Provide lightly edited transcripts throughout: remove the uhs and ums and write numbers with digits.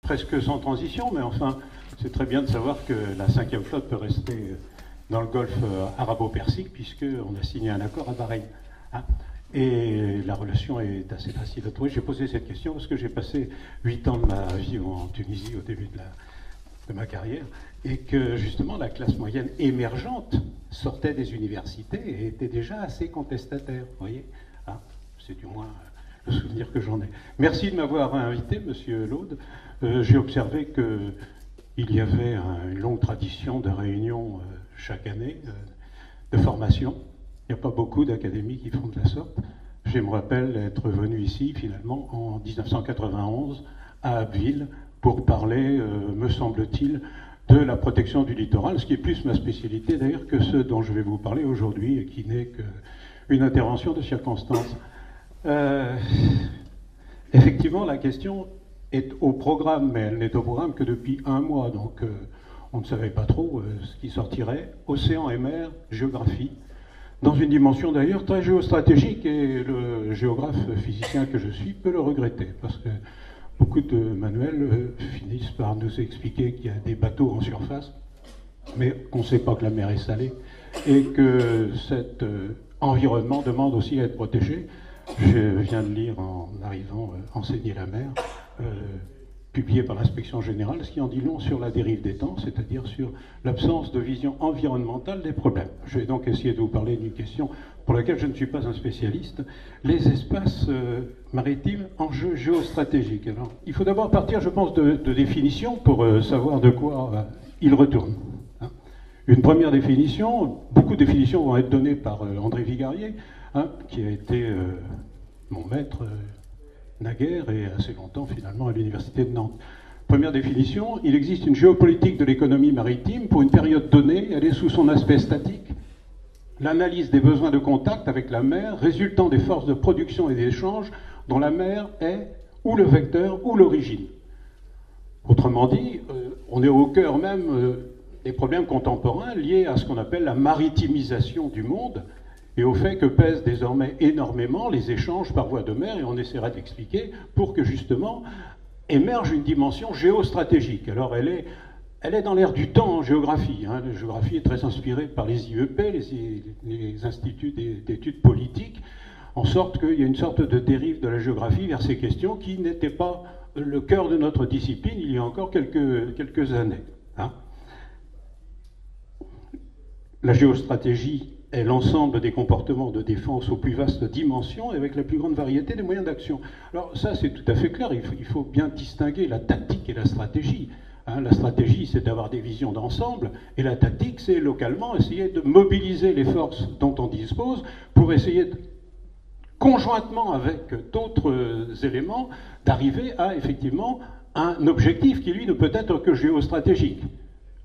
presque sans transition, mais enfin, c'est très bien de savoir que la 5e flotte peut rester dans le golfe arabo-persique, puisqu'on a signé un accord à Bahreïn. Hein. Et la relation est assez facile à trouver. J'ai posé cette question parce que j'ai passé 8 ans de ma vie en Tunisie au début de ma carrière, et que justement la classe moyenne émergente sortait des universités et était déjà assez contestataire. Vous voyez, hein, c'est du moins le souvenir que j'en ai. Merci de m'avoir invité, Monsieur Laude. J'ai observé qu'il y avait une longue tradition de réunions chaque année, de formation. Il n'y a pas beaucoup d'académies qui font de la sorte. Je me rappelle être venu ici, finalement, en 1991, à Abbeville, pour parler, me semble-t-il, de la protection du littoral, ce qui est plus ma spécialité d'ailleurs que ce dont je vais vous parler aujourd'hui, et qui n'est qu'une intervention de circonstance. Effectivement, la question est au programme, mais elle n'est au programme que depuis un mois, donc on ne savait pas trop ce qui sortirait. Océan et mer, géographie, dans une dimension d'ailleurs très géostratégique, et le géographe physicien que je suis peut le regretter, parce que beaucoup de manuels finissent par nous expliquer qu'il y a des bateaux en surface, mais qu'on ne sait pas que la mer est salée, et que cet environnement demande aussi à être protégé. Je viens de lire en arrivant Enseigner la mer, publié par l'Inspection générale, ce qui en dit long sur la dérive des temps, c'est-à-dire sur l'absence de vision environnementale des problèmes. Je vais donc essayer de vous parler d'une question pour laquelle je ne suis pas un spécialiste, les espaces maritimes, enjeux géostratégiques. Alors, il faut d'abord partir, je pense, de définitions pour savoir de quoi il retourne. Hein. Une première définition, beaucoup de définitions vont être données par André Vigarier, hein, qui a été mon maître naguère et assez longtemps finalement à l'université de Nantes. Première définition, il existe une géopolitique de l'économie maritime pour une période donnée, elle est sous son aspect statique. L'analyse des besoins de contact avec la mer résultant des forces de production et d'échange dont la mer est ou le vecteur ou l'origine. Autrement dit, on est au cœur même des problèmes contemporains liés à ce qu'on appelle la maritimisation du monde et au fait que pèsent désormais énormément les échanges par voie de mer, et on essaiera d'expliquer pour que justement émerge une dimension géostratégique. Alors elle est dans l'air du temps en géographie. Hein. La géographie est très inspirée par les IEP, les instituts d'études politiques, en sorte qu'il y a une sorte de dérive de la géographie vers ces questions qui n'étaient pas le cœur de notre discipline il y a encore quelques années. Hein. La géostratégie est l'ensemble des comportements de défense aux plus vastes dimensions et avec la plus grande variété des moyens d'action. Alors ça, c'est tout à fait clair, il faut bien distinguer la tactique et la stratégie. Hein, la stratégie, c'est d'avoir des visions d'ensemble, et la tactique, c'est localement essayer de mobiliser les forces dont on dispose pour essayer, conjointement avec d'autres éléments, d'arriver à, effectivement, un objectif qui, lui, ne peut être que géostratégique.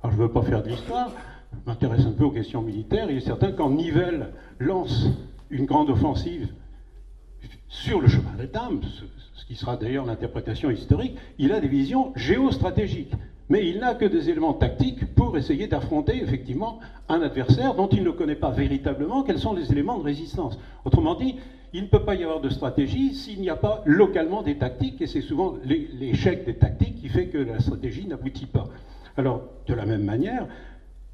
Alors, je ne veux pas faire de l'histoire, je m'intéresse un peu aux questions militaires. Il est certain quand Nivelle lance une grande offensive sur le chemin des dames, ce qui sera d'ailleurs l'interprétation historique, il a des visions géostratégiques. Mais il n'a que des éléments tactiques pour essayer d'affronter effectivement un adversaire dont il ne connaît pas véritablement quels sont les éléments de résistance. Autrement dit, il ne peut pas y avoir de stratégie s'il n'y a pas localement des tactiques, et c'est souvent l'échec des tactiques qui fait que la stratégie n'aboutit pas. Alors, de la même manière,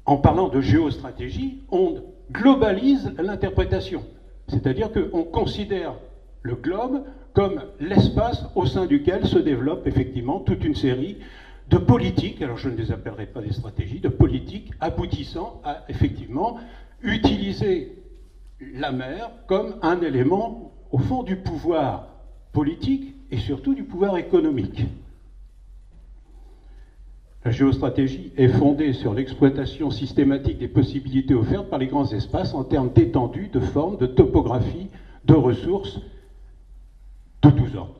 en parlant de géostratégie, on globalise l'interprétation. C'est-à-dire qu'on considère le globe comme l'espace au sein duquel se développe effectivement toute une série de politiques, alors je ne les appellerai pas des stratégies, de politiques aboutissant à effectivement utiliser la mer comme un élément, au fond, du pouvoir politique et surtout du pouvoir économique. La géostratégie est fondée sur l'exploitation systématique des possibilités offertes par les grands espaces en termes d'étendue, de forme, de topographie, de ressources de tous ordres.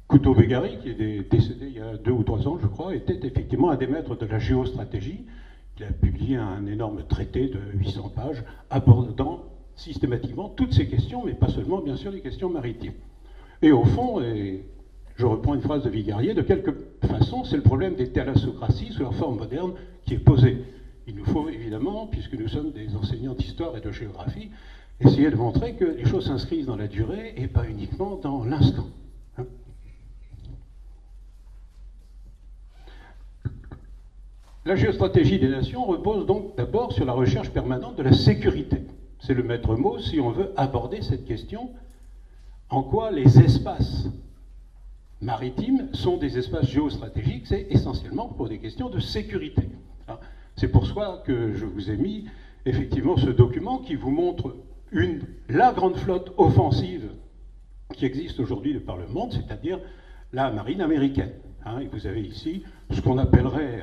Couteau-Végari, qui est décédé il y a 2 ou 3 ans, je crois, était effectivement un des maîtres de la géostratégie. Il a publié un énorme traité de 800 pages abordant systématiquement toutes ces questions, mais pas seulement, bien sûr, les questions maritimes. Et au fond, je reprends une phrase de Vigarier, de quelque façon, c'est le problème des thalassocraties sous leur forme moderne qui est posé. Il nous faut évidemment, puisque nous sommes des enseignants d'histoire et de géographie, essayer de montrer que les choses s'inscrivent dans la durée et pas uniquement dans l'instant. Hein. La géostratégie des nations repose donc d'abord sur la recherche permanente de la sécurité. C'est le maître mot si on veut aborder cette question. En quoi les espaces maritimes sont des espaces géostratégiques? C'est essentiellement pour des questions de sécurité. C'est pour cela que je vous ai mis effectivement ce document qui vous montre la grande flotte offensive qui existe aujourd'hui de par le monde, c'est-à-dire la marine américaine. Et vous avez ici ce qu'on appellerait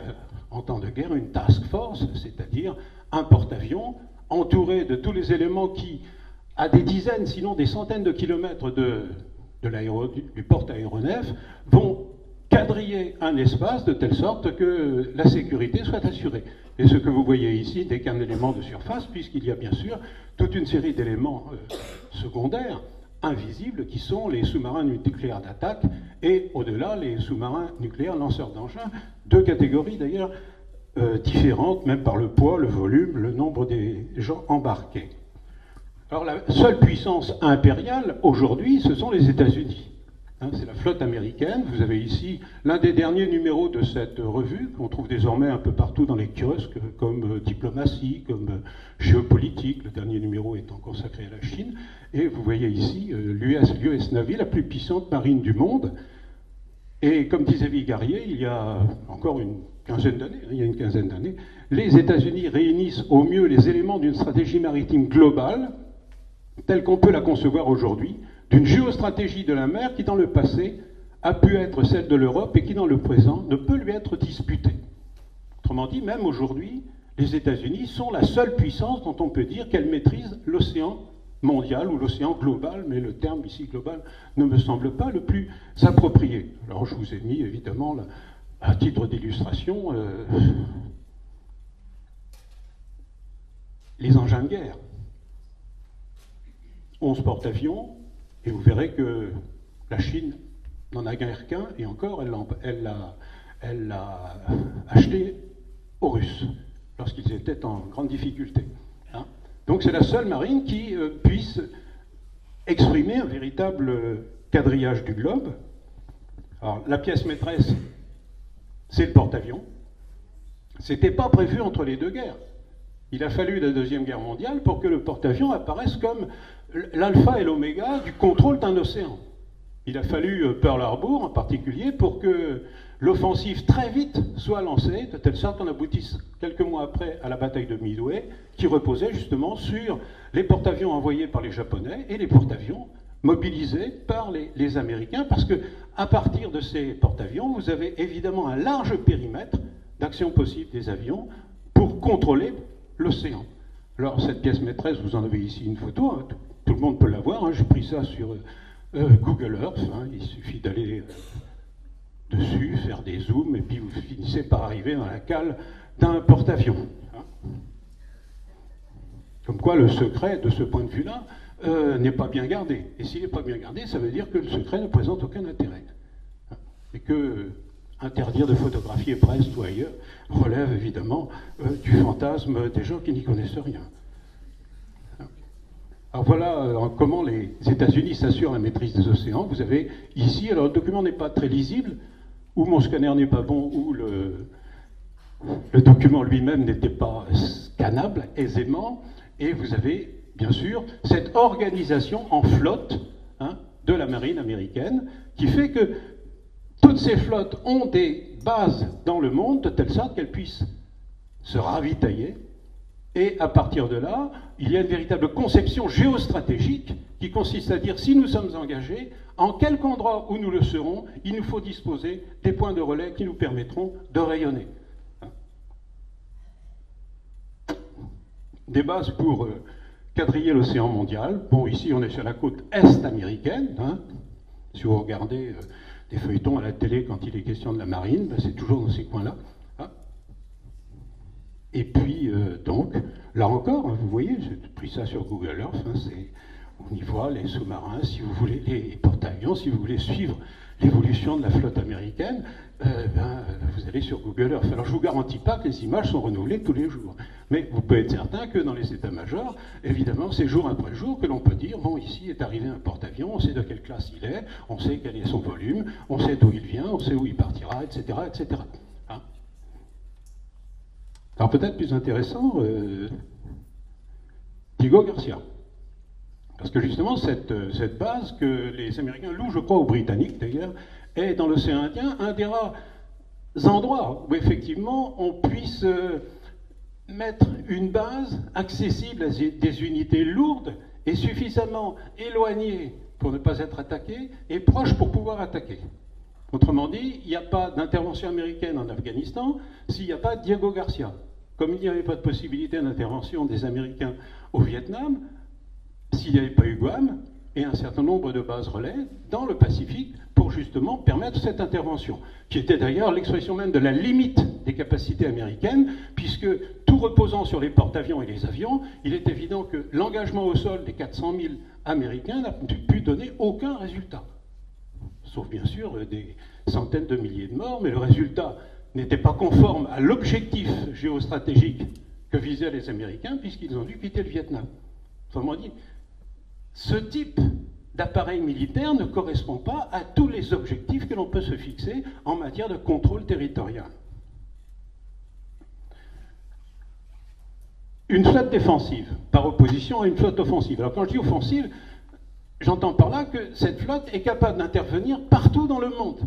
en temps de guerre une task force, c'est-à-dire un porte-avions entouré de tous les éléments qui, à des dizaines, sinon des centaines de kilomètres du porte-aéronef, vont quadriller un espace de telle sorte que la sécurité soit assurée. Et ce que vous voyez ici n'est qu'un élément de surface, puisqu'il y a bien sûr toute une série d'éléments secondaires, invisibles, qui sont les sous-marins nucléaires d'attaque et, au-delà, les sous-marins nucléaires lanceurs d'engins, deux catégories d'ailleurs différentes, même par le poids, le volume, le nombre des gens embarqués. Alors la seule puissance impériale aujourd'hui, ce sont les États-Unis. C'est la flotte américaine. Vous avez ici l'un des derniers numéros de cette revue, qu'on trouve désormais un peu partout dans les kiosques, comme Diplomatie, comme Géopolitique, le dernier numéro étant consacré à la Chine. Et vous voyez ici l'US Navy, la plus puissante marine du monde. Et comme disait Vigarrier, il y a encore une quinzaine d'années, les États-Unis réunissent au mieux les éléments d'une stratégie maritime globale, telle qu'on peut la concevoir aujourd'hui, d'une géostratégie de la mer qui, dans le passé, a pu être celle de l'Europe et qui, dans le présent, ne peut lui être disputée. Autrement dit, même aujourd'hui, les États-Unis sont la seule puissance dont on peut dire qu'elle maîtrise l'océan mondial ou l'océan global, mais le terme ici global ne me semble pas le plus approprié. Alors je vous ai mis évidemment, à titre d'illustration, les engins de guerre. 11 porte-avions, et vous verrez que la Chine n'en a guère qu'un, et encore, elle l'a acheté aux Russes, lorsqu'ils étaient en grande difficulté. Donc c'est la seule marine qui puisse exprimer un véritable quadrillage du globe. Alors la pièce maîtresse, c'est le porte-avions. C'était pas prévu entre les deux guerres. Il a fallu la Deuxième Guerre mondiale pour que le porte-avions apparaisse comme l'alpha et l'oméga du contrôle d'un océan. Il a fallu Pearl Harbor en particulier pour que l'offensive très vite soit lancée, de telle sorte qu'on aboutisse quelques mois après à la bataille de Midway, qui reposait justement sur les porte-avions envoyés par les Japonais et les porte-avions mobilisés par les Américains, parce que à partir de ces porte-avions, vous avez évidemment un large périmètre d'action possible des avions pour contrôler l'océan. Alors cette pièce maîtresse, vous en avez ici une photo, tout le monde peut la voir, j'ai pris ça sur Google Earth, il suffit d'aller dessus, faire des zooms, et puis vous finissez par arriver dans la cale d'un porte-avions. Comme quoi le secret, de ce point de vue-là, n'est pas bien gardé. Et s'il n'est pas bien gardé, ça veut dire que le secret ne présente aucun intérêt. Et que interdire de photographier Brest ou ailleurs relève évidemment du fantasme des gens qui n'y connaissent rien. Alors voilà comment les États-Unis s'assurent la maîtrise des océans. Vous avez ici, alors le document n'est pas très lisible, ou mon scanner n'est pas bon, ou le document lui-même n'était pas scannable aisément, et vous avez bien sûr cette organisation en flotte de la marine américaine qui fait que toutes ces flottes ont des bases dans le monde de telle sorte qu'elles puissent se ravitailler. Et à partir de là, il y a une véritable conception géostratégique qui consiste à dire si nous sommes engagés, en quelque endroit où nous le serons, il nous faut disposer des points de relais qui nous permettront de rayonner. Des bases pour quadriller l'océan mondial. Bon, ici on est sur la côte est américaine. Si vous regardez des feuilletons à la télé quand il est question de la marine, c'est toujours dans ces coins-là. Et puis, donc, là encore, vous voyez, j'ai pris ça sur Google Earth, on y voit les sous-marins, si vous voulez, les porte-avions, si vous voulez suivre l'évolution de la flotte américaine, vous allez sur Google Earth. Alors, je ne vous garantis pas que les images sont renouvelées tous les jours, mais vous pouvez être certain que dans les états-majors, évidemment, c'est jour après jour que l'on peut dire, bon, ici est arrivé un porte-avions, on sait de quelle classe il est, on sait quel est son volume, on sait d'où il vient, on sait où il partira, etc., etc. Alors peut-être plus intéressant, Diego Garcia. Parce que justement, cette base que les Américains louent, je crois, aux Britanniques d'ailleurs, est dans l'océan Indien un des rares endroits où effectivement on puisse mettre une base accessible à des unités lourdes et suffisamment éloignées pour ne pas être attaquées et proches pour pouvoir attaquer. Autrement dit, il n'y a pas d'intervention américaine en Afghanistan s'il n'y a pas Diego Garcia. Comme il n'y avait pas de possibilité d'intervention des Américains au Vietnam, s'il n'y avait pas eu Guam et un certain nombre de bases relais dans le Pacifique pour justement permettre cette intervention, qui était d'ailleurs l'expression même de la limite des capacités américaines, puisque tout reposant sur les porte-avions et les avions, il est évident que l'engagement au sol des 400 000 Américains n'a pu donner aucun résultat. Sauf bien sûr des centaines de milliers de morts, mais le résultat n'était pas conforme à l'objectif géostratégique que visaient les Américains, puisqu'ils ont dû quitter le Vietnam. Autrement dit, ce type d'appareil militaire ne correspond pas à tous les objectifs que l'on peut se fixer en matière de contrôle territorial. Une flotte défensive, par opposition à une flotte offensive. Alors quand je dis offensive, j'entends par là que cette flotte est capable d'intervenir partout dans le monde.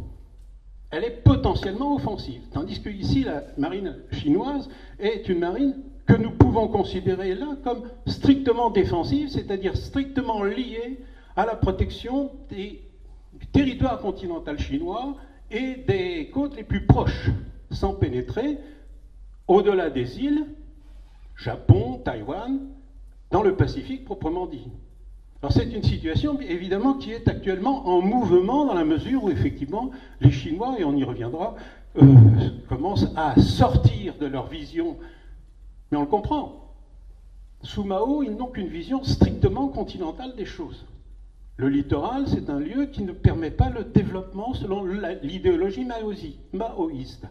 Elle est potentiellement offensive. Tandis que ici, la marine chinoise est une marine que nous pouvons considérer là comme strictement défensive, c'est-à-dire strictement liée à la protection du territoire continental chinois et des côtes les plus proches, sans pénétrer au-delà des îles, Japon, Taïwan, dans le Pacifique proprement dit. Alors c'est une situation évidemment qui est actuellement en mouvement dans la mesure où effectivement les Chinois, et on y reviendra, commencent à sortir de leur vision. Mais on le comprend. Sous Mao, ils n'ont qu'une vision strictement continentale des choses. Le littoral, c'est un lieu qui ne permet pas le développement selon l'idéologie maoïste.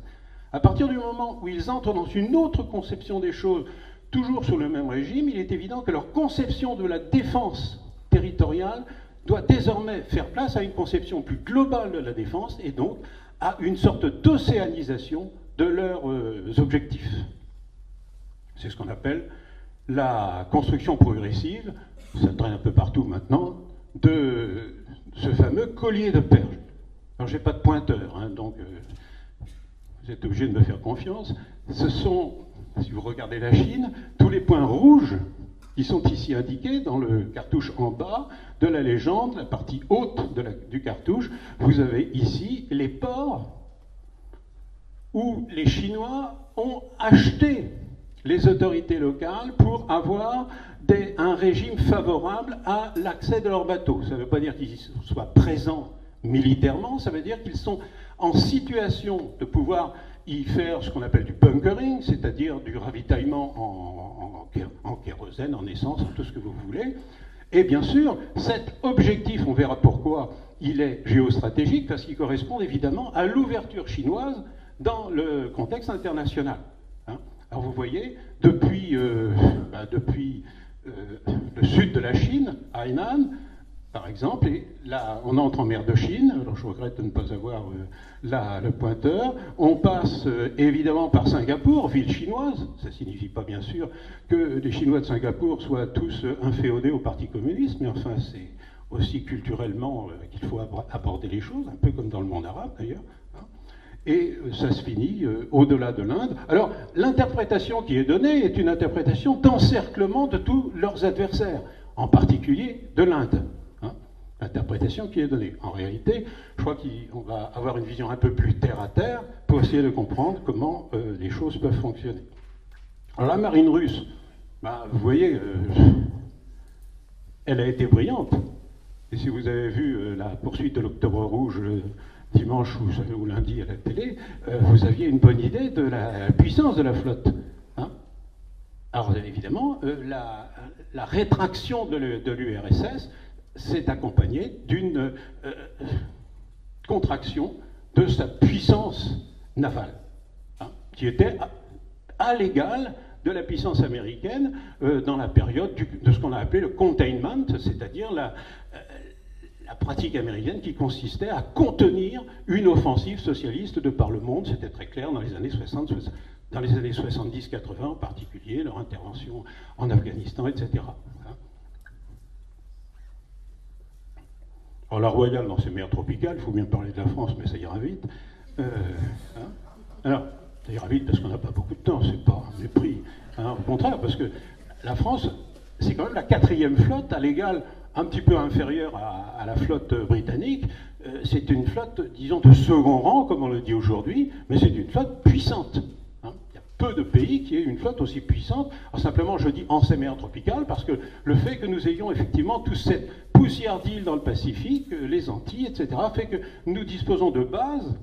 À partir du moment où ils entrent dans une autre conception des choses, toujours sous le même régime, il est évident que leur conception de la défense territoriale doit désormais faire place à une conception plus globale de la défense et donc à une sorte d'océanisation de leurs objectifs. C'est ce qu'on appelle la construction progressive, ça traîne un peu partout maintenant, de ce fameux collier de perles. Alors j'ai pas de pointeur, hein, donc vous êtes obligé de me faire confiance. Ce sont, si vous regardez la Chine, tous les points rouges qui sont ici indiqués dans le cartouche en bas de la légende, la partie haute du cartouche. Vous avez ici les ports où les Chinois ont acheté les autorités locales pour avoir un régime favorable à l'accès de leurs bateaux. Ça ne veut pas dire qu'ils soient présents militairement, ça veut dire qu'ils sont en situation de pouvoir y faire ce qu'on appelle du bunkering, c'est-à-dire du ravitaillement en kérosène, en essence, en tout ce que vous voulez. Et bien sûr, cet objectif, on verra pourquoi, il est géostratégique, parce qu'il correspond évidemment à l'ouverture chinoise dans le contexte international. Alors vous voyez, depuis le sud de la Chine, Hainan, par exemple, et là on entre en mer de Chine, alors je regrette de ne pas avoir le pointeur, on passe évidemment par Singapour, ville chinoise, ça ne signifie pas bien sûr que les Chinois de Singapour soient tous inféodés au Parti communiste, mais enfin c'est aussi culturellement qu'il faut aborder les choses, un peu comme dans le monde arabe d'ailleurs. Et ça se finit au-delà de l'Inde. Alors, l'interprétation qui est donnée est une interprétation d'encerclement de tous leurs adversaires, en particulier de l'Inde. L'interprétation qui est donnée. En réalité, je crois qu'on va avoir une vision un peu plus terre-à-terre pour essayer de comprendre comment les choses peuvent fonctionner. Alors, la marine russe, vous voyez, elle a été brillante. Et si vous avez vu la poursuite de l'Octobre Rouge dimanche ou lundi à la télé, vous aviez une bonne idée de la puissance de la flotte. Alors évidemment, la rétraction de l'URSS s'est accompagnée d'une contraction de sa puissance navale, qui était à l'égal de la puissance américaine dans la période de ce qu'on a appelé le containment, c'est-à-dire la pratique américaine qui consistait à contenir une offensive socialiste de par le monde. C'était très clair dans les années 60, dans les années 70-80 en particulier, leur intervention en Afghanistan, etc. Alors la Royale, dans ses mers tropicales, il faut bien parler de la France, mais ça ira vite. Alors, ça ira vite parce qu'on n'a pas beaucoup de temps, c'est pas un mépris. Au contraire, parce que la France, c'est quand même la 4e flotte à l'égal un petit peu inférieure à la flotte britannique. C'est une flotte, disons, de second rang, comme on le dit aujourd'hui, mais c'est une flotte puissante. Il y a peu de pays qui aient une flotte aussi puissante. Alors simplement, je dis en ces mers tropicales, parce que le fait que nous ayons effectivement toute cette poussière d'îles dans le Pacifique, les Antilles, etc., fait que nous disposons de bases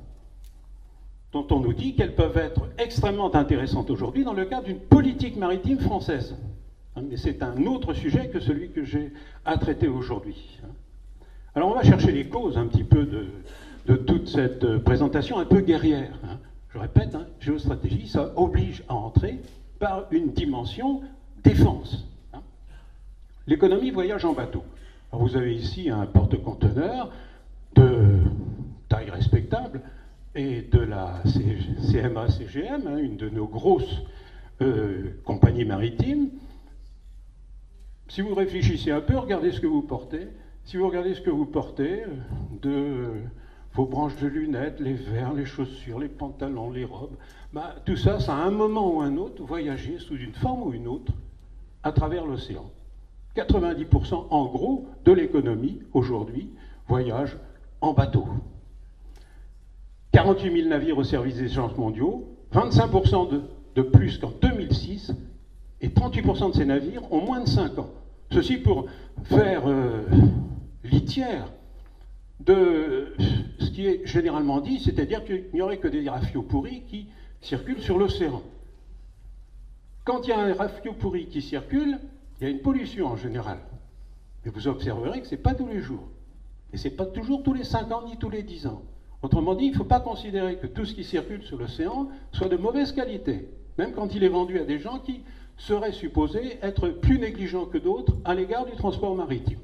dont on nous dit qu'elles peuvent être extrêmement intéressantes aujourd'hui dans le cadre d'une politique maritime française. Mais c'est un autre sujet que celui que j'ai à traiter aujourd'hui. Alors on va chercher les causes un petit peu de toute cette présentation un peu guerrière. Je répète, géostratégie, ça oblige à entrer par une dimension défense. L'économie voyage en bateau. Alors vous avez ici un porte-conteneurs de taille respectable et de la CMA-CGM, une de nos grosses compagnies maritimes. Si vous réfléchissez un peu, regardez ce que vous portez. Si vous regardez ce que vous portez, de vos branches de lunettes, les verres, les chaussures, les pantalons, les robes, tout ça, ça à un moment ou un autre voyagé sous une forme ou une autre à travers l'océan. 90% en gros de l'économie aujourd'hui voyage en bateau. 48 000 navires au service des échanges mondiaux, 25% de plus qu'en 2006, et 38% de ces navires ont moins de 5 ans. Ceci pour faire litière de ce qui est généralement dit, c'est-à-dire qu'il n'y aurait que des rafios pourris qui circulent sur l'océan. Quand il y a un rafio pourri qui circule, il y a une pollution en général. Mais vous observerez que ce n'est pas tous les jours. Et ce n'est pas toujours tous les 5 ans ni tous les 10 ans. Autrement dit, il ne faut pas considérer que tout ce qui circule sur l'océan soit de mauvaise qualité, même quand il est vendu à des gens qui seraient supposés être plus négligents que d'autres à l'égard du transport maritime.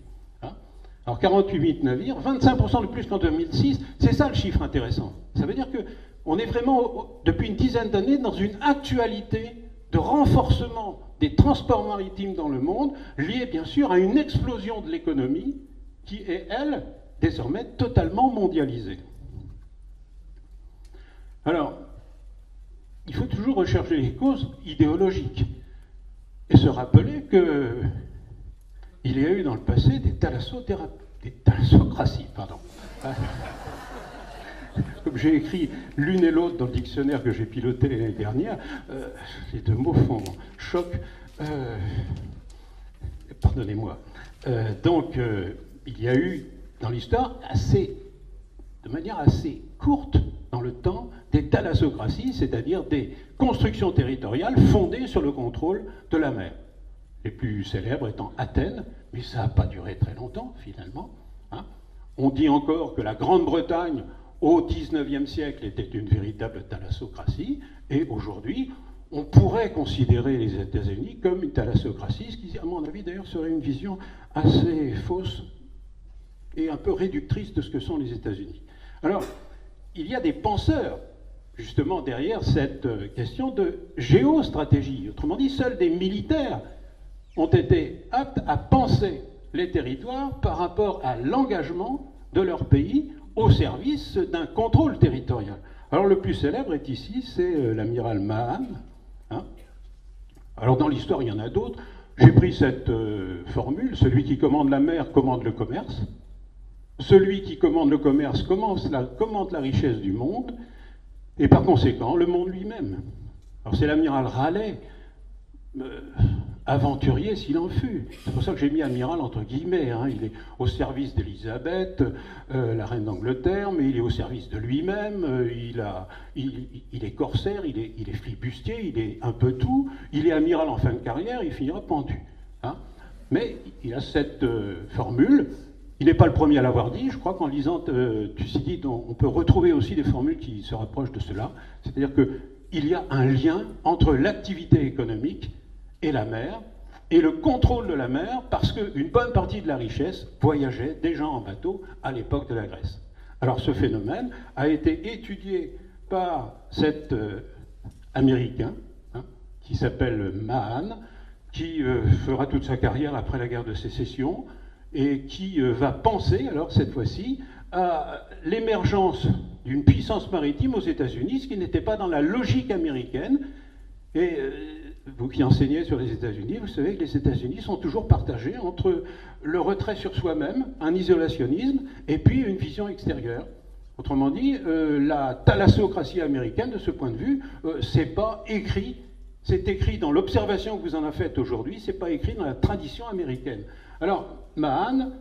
Alors 48 000 navires, 25% de plus qu'en 2006, c'est ça le chiffre intéressant. Ça veut dire qu'on est vraiment, depuis une dizaine d'années, dans une actualité de renforcement des transports maritimes dans le monde, liée bien sûr à une explosion de l'économie qui est, elle, désormais totalement mondialisée. Alors, il faut toujours rechercher les causes idéologiques et se rappeler qu'il y a eu dans le passé des thalassocraties. Comme j'ai écrit l'une et l'autre dans le dictionnaire que j'ai piloté l'année dernière, les deux mots font choc. Pardonnez-moi. Donc, il y a eu dans l'histoire, de manière assez courte dans le temps, des thalassocraties, c'est-à-dire des constructions territoriales fondées sur le contrôle de la mer. Les plus célèbres étant Athènes, mais ça n'a pas duré très longtemps, finalement. On dit encore que la Grande-Bretagne, au XIXe siècle, était une véritable thalassocratie, et aujourd'hui, on pourrait considérer les États-Unis comme une thalassocratie, ce qui, à mon avis, d'ailleurs, serait une vision assez fausse et un peu réductrice de ce que sont les États-Unis. Alors, il y a des penseurs, justement, derrière cette question de géostratégie. Autrement dit, seuls des militaires ont été aptes à penser les territoires par rapport à l'engagement de leur pays au service d'un contrôle territorial. Alors, le plus célèbre est ici, c'est l'amiral Mahan. Alors, dans l'histoire, il y en a d'autres. J'ai pris cette formule, celui qui commande la mer commande le commerce. Celui qui commande le commerce commande la richesse du monde, et par conséquent, le monde lui-même. Alors c'est l'amiral Raleigh, aventurier s'il en fut. C'est pour ça que j'ai mis amiral entre guillemets. Il est au service d'Élisabeth, la reine d'Angleterre, mais il est au service de lui-même. Il est corsaire, il est flibustier, il est un peu tout. Il est amiral en fin de carrière, il finira pendu. Mais il a cette formule. Il n'est pas le premier à l'avoir dit. Je crois qu'en lisant Thucydide, on peut retrouver aussi des formules qui se rapprochent de cela. C'est-à-dire qu'il y a un lien entre l'activité économique et la mer, et le contrôle de la mer, parce qu'une bonne partie de la richesse voyageait déjà en bateau à l'époque de la Grèce. Alors ce phénomène a été étudié par cet américain, hein, qui s'appelle Mahan, qui fera toute sa carrière après la guerre de sécession, et qui va penser, alors cette fois-ci, à l'émergence d'une puissance maritime aux États-Unis, ce qui n'était pas dans la logique américaine. Et vous qui enseignez sur les États-Unis, vous savez que les États-Unis sont toujours partagés entre le retrait sur soi-même, un isolationnisme, et puis une vision extérieure. Autrement dit, la thalassocratie américaine, de ce point de vue, c'est pas écrit, c'est écrit dans l'observation que vous en avez faite aujourd'hui, c'est pas écrit dans la tradition américaine. Alors, Mahan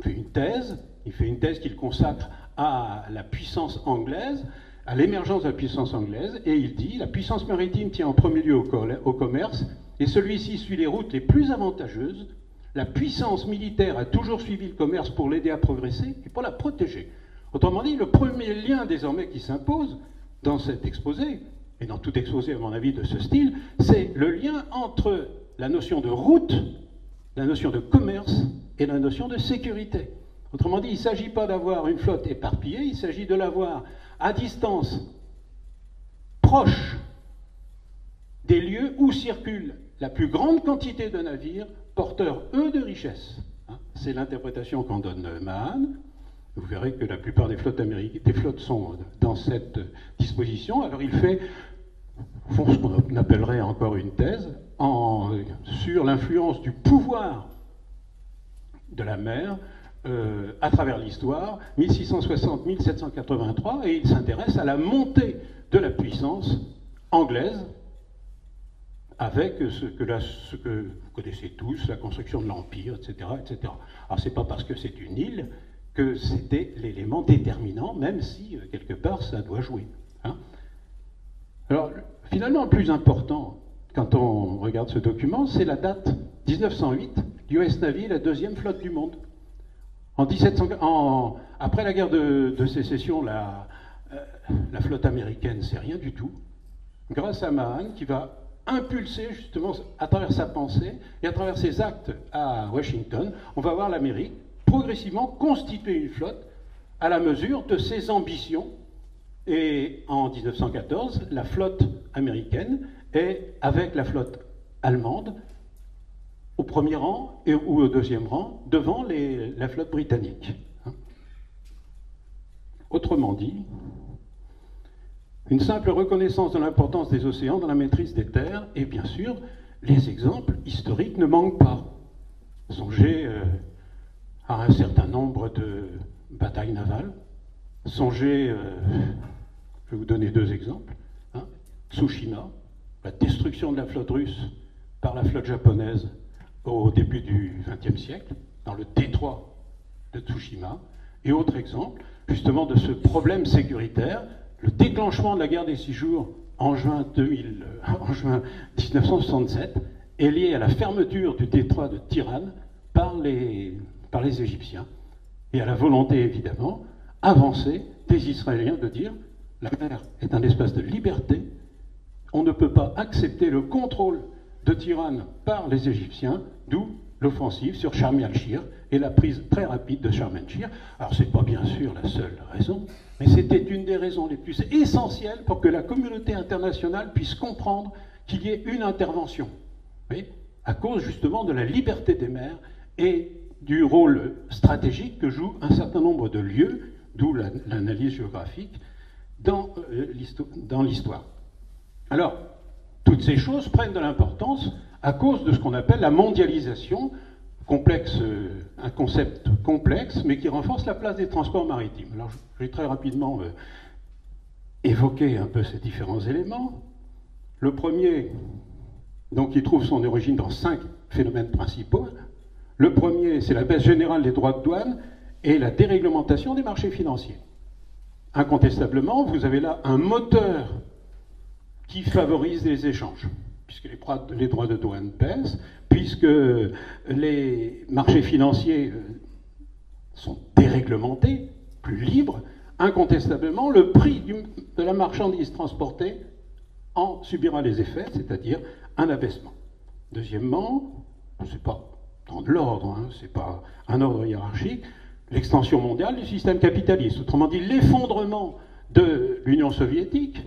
fait une thèse, il fait une thèse qu'il consacre à la puissance anglaise, à l'émergence de la puissance anglaise, et il dit « La puissance maritime tient en premier lieu au commerce, et celui-ci suit les routes les plus avantageuses. La puissance militaire a toujours suivi le commerce pour l'aider à progresser et pour la protéger. » Autrement dit, le premier lien désormais qui s'impose dans cet exposé, et dans tout exposé à mon avis de ce style, c'est le lien entre la notion de route, la notion de commerce et la notion de sécurité. Autrement dit, il ne s'agit pas d'avoir une flotte éparpillée, il s'agit de l'avoir à distance, proche des lieux où circule la plus grande quantité de navires porteurs, eux, de richesses. C'est l'interprétation qu'en donne Mahan. Vous verrez que la plupart des flottes américaines, des flottes sont dans cette disposition. Alors il fait ce qu'on appellerait encore une thèse sur l'influence du pouvoir de la mer à travers l'histoire, 1660-1783, et il s'intéresse à la montée de la puissance anglaise avec ce que vous connaissez tous, la construction de l'Empire, etc., etc. Alors c'est pas parce que c'est une île que c'était l'élément déterminant, même si, quelque part, ça doit jouer. Hein. Alors, finalement, le plus important, quand on regarde ce document, c'est la date 1908, l'US Navy, la deuxième flotte du monde. Après la guerre de sécession, la flotte américaine, c'est rien du tout. Grâce à Mahan, qui va impulser, justement, à travers sa pensée et à travers ses actes à Washington, on va voir l'Amérique progressivement constituer une flotte à la mesure de ses ambitions. Et en 1914, la flotte américaine est, avec la flotte allemande, au premier rang ou au deuxième rang, devant la flotte britannique. Autrement dit, une simple reconnaissance de l'importance des océans dans la maîtrise des terres, et bien sûr, les exemples historiques ne manquent pas. Songez à un certain nombre de batailles navales. Songez, je vais vous donner deux exemples. Tsushima, la destruction de la flotte russe par la flotte japonaise au début du XXe siècle, dans le détroit de Tsushima. Et autre exemple, justement, de ce problème sécuritaire, le déclenchement de la guerre des 6 jours en juin 1967 est lié à la fermeture du détroit de Tiran par les Égyptiens et à la volonté, évidemment, avancée des Israéliens de dire la mer est un espace de liberté, on ne peut pas accepter le contrôle de Tiran par les Égyptiens, d'où l'offensive sur Sharm el-Shir et la prise très rapide de Sharm el-Shir. Alors ce n'est pas bien sûr la seule raison, mais c'était une des raisons les plus essentielles pour que la communauté internationale puisse comprendre qu'il y ait une intervention, oui, à cause justement de la liberté des mers et du rôle stratégique que jouent un certain nombre de lieux, d'où l'analyse géographique, dans l'histoire. Alors, toutes ces choses prennent de l'importance à cause de ce qu'on appelle la mondialisation, complexe, un concept complexe, mais qui renforce la place des transports maritimes. Alors, je vais très rapidement évoquer un peu ces différents éléments. Le premier, donc, il trouve son origine dans 5 phénomènes principaux. Le premier, c'est la baisse générale des droits de douane et la déréglementation des marchés financiers. Incontestablement, vous avez là un moteur qui favorise les échanges, puisque les droits de douane baissent, puisque les marchés financiers sont déréglementés, plus libres. Incontestablement, le prix de la marchandise transportée en subira les effets, c'est-à-dire un abaissement. Deuxièmement, c'est pas dans l'ordre, c'est pas un ordre hiérarchique, l'extension mondiale du système capitaliste, autrement dit l'effondrement de l'Union soviétique,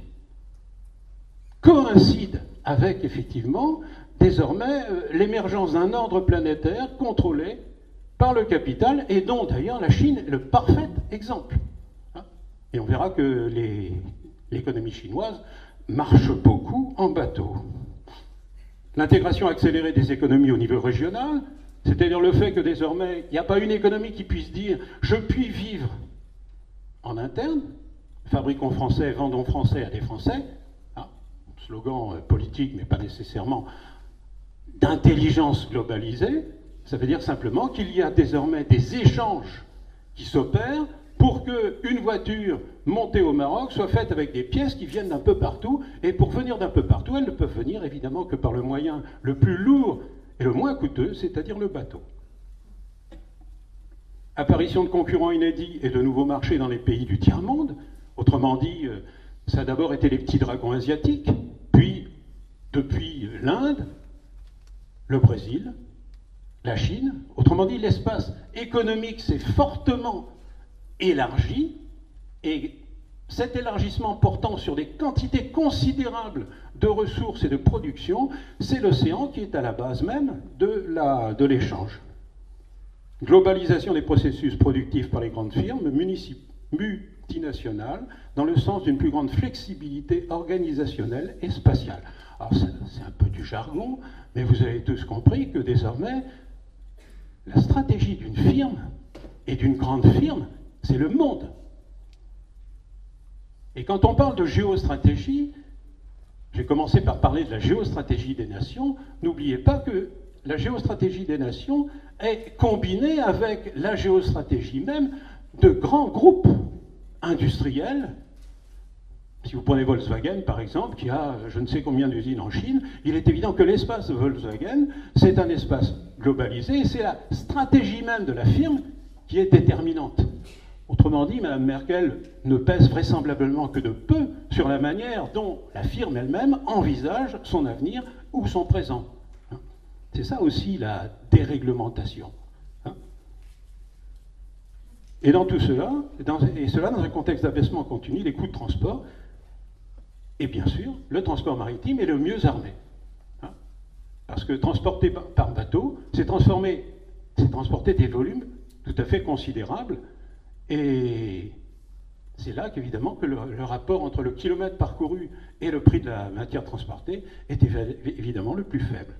coïncide avec, effectivement, désormais, l'émergence d'un ordre planétaire contrôlé par le capital, et dont d'ailleurs la Chine est le parfait exemple. Et on verra que l'économie chinoise marche beaucoup en bateau. L'intégration accélérée des économies au niveau régional, c'est-à-dire le fait que désormais, il n'y a pas une économie qui puisse dire « je puis vivre en interne, fabriquons français, vendons français à des Français », slogan politique, mais pas nécessairement d'intelligence globalisée, ça veut dire simplement qu'il y a désormais des échanges qui s'opèrent pour qu'une voiture montée au Maroc soit faite avec des pièces qui viennent d'un peu partout, et pour venir d'un peu partout, elles ne peuvent venir évidemment que par le moyen le plus lourd et le moins coûteux, c'est-à-dire le bateau. Apparition de concurrents inédits et de nouveaux marchés dans les pays du tiers-monde, autrement dit, ça a d'abord été les petits dragons asiatiques, puis, depuis l'Inde, le Brésil, la Chine, autrement dit, l'espace économique s'est fortement élargi, et cet élargissement portant sur des quantités considérables de ressources et de production, c'est l'océan qui est à la base même de l'échange. Globalisation des processus productifs par les grandes firmes multinationales, dans le sens d'une plus grande flexibilité organisationnelle et spatiale. Alors c'est un peu du jargon, mais vous avez tous compris que désormais, la stratégie d'une firme et d'une grande firme, c'est le monde. Et quand on parle de géostratégie, j'ai commencé par parler de la géostratégie des nations, n'oubliez pas que la géostratégie des nations est combinée avec la géostratégie même de grands groupes industriels. Si vous prenez Volkswagen, par exemple, qui a je ne sais combien d'usines en Chine, il est évident que l'espace de Volkswagen, c'est un espace globalisé, et c'est la stratégie même de la firme qui est déterminante. Autrement dit, Mme Merkel ne pèse vraisemblablement que de peu sur la manière dont la firme elle-même envisage son avenir ou son présent. C'est ça aussi la déréglementation. Et dans tout cela, et cela dans un contexte d'abaissement continu des coûts de transport, et bien sûr, le transport maritime est le mieux armé. Parce que transporter par bateau, c'est transporter des volumes tout à fait considérables, et c'est là qu'évidemment que le rapport entre le kilomètre parcouru et le prix de la matière transportée est évidemment le plus faible.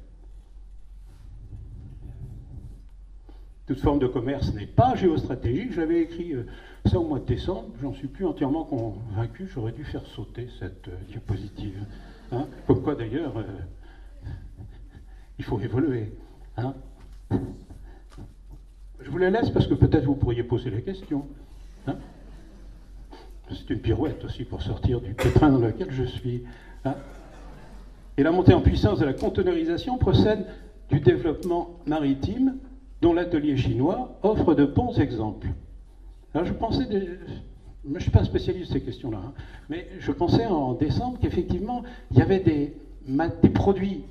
Toute forme de commerce n'est pas géostratégique. J'avais écrit ça au mois de décembre, j'en suis plus entièrement convaincu, j'aurais dû faire sauter cette diapositive. Comme quoi d'ailleurs, il faut évoluer. Je vous la laisse parce que peut-être vous pourriez poser la question. C'est une pirouette aussi pour sortir du pétrin dans lequel je suis. Et la montée en puissance de la conteneurisation procède du développement maritime dont l'atelier chinois offre de bons exemples. Alors je pensais, moi je ne suis pas spécialiste de ces questions-là, mais je pensais en décembre qu'effectivement il y avait des produits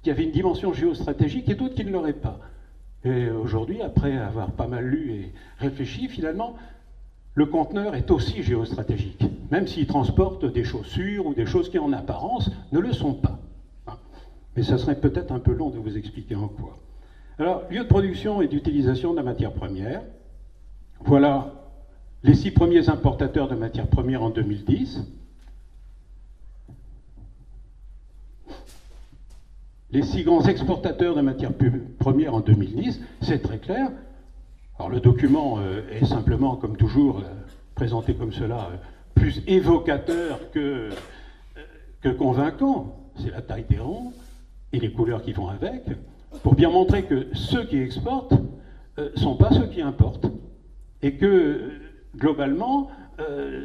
qui avaient une dimension géostratégique et d'autres qui ne l'auraient pas. Et aujourd'hui, après avoir pas mal lu et réfléchi, finalement, le conteneur est aussi géostratégique, même s'il transporte des chaussures ou des choses qui en apparence ne le sont pas. Mais ça serait peut-être un peu long de vous expliquer en quoi. Alors, lieu de production et d'utilisation de la matière première. Voilà les 6 premiers importateurs de matières premières en 2010. Les 6 grands exportateurs de matières premières en 2010, c'est très clair. Alors le document est simplement, comme toujours, présenté comme cela, plus évocateur que convaincant. C'est la taille des ronds et les couleurs qui vont avec, pour bien montrer que ceux qui exportent ne sont pas ceux qui importent. Et que, globalement,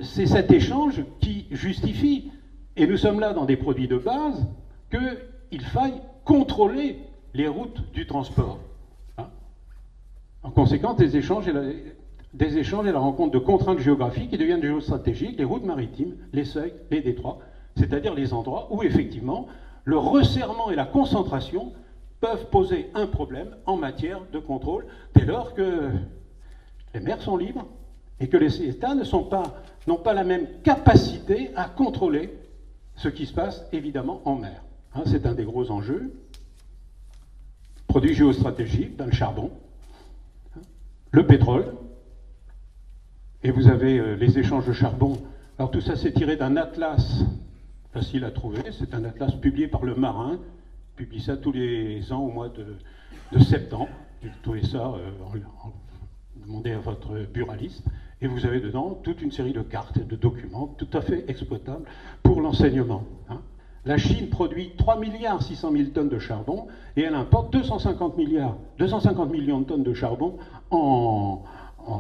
c'est cet échange qui justifie, et nous sommes là dans des produits de base, qu'il faille contrôler les routes du transport. En conséquence, des échanges et la rencontre de contraintes géographiques qui deviennent géostratégiques, les routes maritimes, les seuils, les détroits, c'est-à-dire les endroits où, effectivement, le resserrement et la concentration peuvent poser un problème en matière de contrôle, dès lors que les mers sont libres et que les États n'ont pas la même capacité à contrôler ce qui se passe évidemment en mer. Hein, c'est un des gros enjeux. Produits géostratégiques dans le charbon, le pétrole, et vous avez les échanges de charbon. Alors tout ça c'est tiré d'un atlas facile à trouver, c'est un atlas publié par le Marin, publie ça tous les ans au mois de septembre. Vous trouvez ça, demandez à votre buraliste, et vous avez dedans toute une série de cartes et de documents tout à fait exploitables pour l'enseignement. Hein. La Chine produit 3 milliards 600 000 tonnes de charbon et elle importe 250 millions de tonnes de charbon en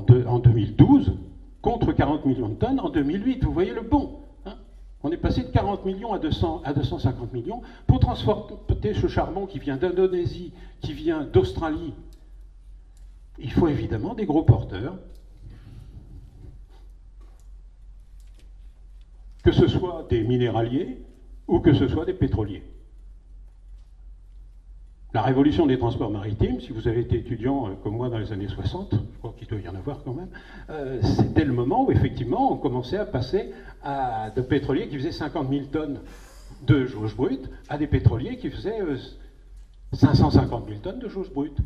2012 contre 40 millions de tonnes en 2008. Vous voyez le bond. Hein, on est passé de 40 millions à 250 millions pour transporter ce charbon qui vient d'Indonésie, qui vient d'Australie. Il faut évidemment des gros porteurs, que ce soit des minéraliers ou que ce soit des pétroliers. La révolution des transports maritimes, si vous avez été étudiant comme moi dans les années 60, je crois qu'il doit y en avoir quand même, c'était le moment où effectivement on commençait à passer à de pétroliers qui faisaient 50 000 tonnes de jauge brute à des pétroliers qui faisaient 550 000 tonnes de jauge brute.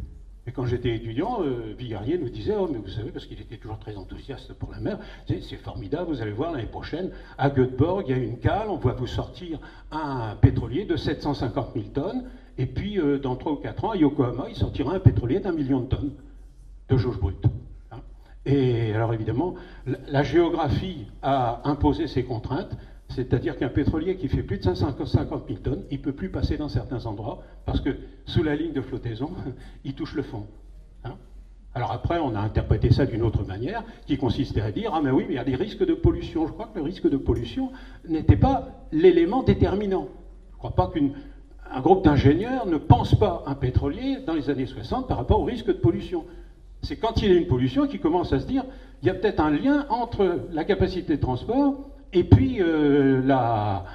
Et quand j'étais étudiant, Vigarier nous disait « Oh, mais vous savez, parce qu'il était toujours très enthousiaste pour la mer, c'est formidable, vous allez voir l'année prochaine, à Göteborg, il y a une cale, on va vous sortir un pétrolier de 750 000 tonnes, et puis dans 3 ou 4 ans, à Yokohama, il sortira un pétrolier d'1 million de tonnes de jauge brute. Hein. Et alors évidemment, la géographie a imposé ses contraintes, c'est-à-dire qu'un pétrolier qui fait plus de 550 000 tonnes, il ne peut plus passer dans certains endroits, parce que sous la ligne de flottaison, il touche le fond. Hein. Alors après, on a interprété ça d'une autre manière, qui consistait à dire « Ah mais oui, mais il y a des risques de pollution ». Je crois que le risque de pollution n'était pas l'élément déterminant. Je ne crois pas qu'un groupe d'ingénieurs ne pense pas un pétrolier dans les années 60 par rapport au risque de pollution. C'est quand il y a une pollution qu'il commence à se dire « Il y a peut-être un lien entre la capacité de transport et puis la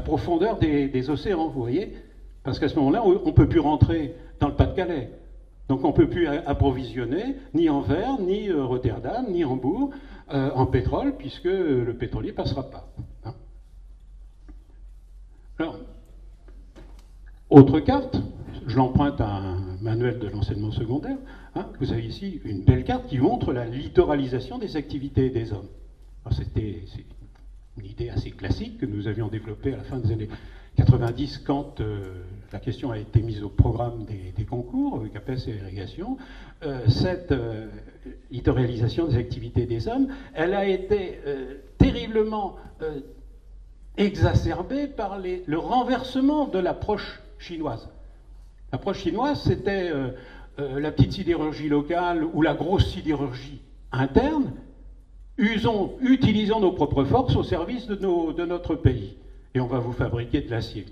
profondeur des océans, vous voyez. Parce qu'à ce moment-là, on ne peut plus rentrer dans le Pas-de-Calais. Donc on ne peut plus approvisionner ni Anvers, ni Rotterdam, ni Hambourg en pétrole, puisque le pétrolier ne passera pas. Hein. Alors, autre carte, je l'emprunte à un manuel de l'enseignement secondaire. Hein, vous avez ici une belle carte qui montre la littoralisation des activités des hommes. C'est une idée assez classique que nous avions développée à la fin des années 90 quand la question a été mise au programme des concours, CAPES et irrigation. Cette littoralisation des activités des hommes, elle a été terriblement exacerbée par le renversement de l'approche chinoise. L'approche chinoise, c'était la petite sidérurgie locale ou la grosse sidérurgie interne. Utilisons nos propres forces au service de notre pays. Et on va vous fabriquer de l'acier.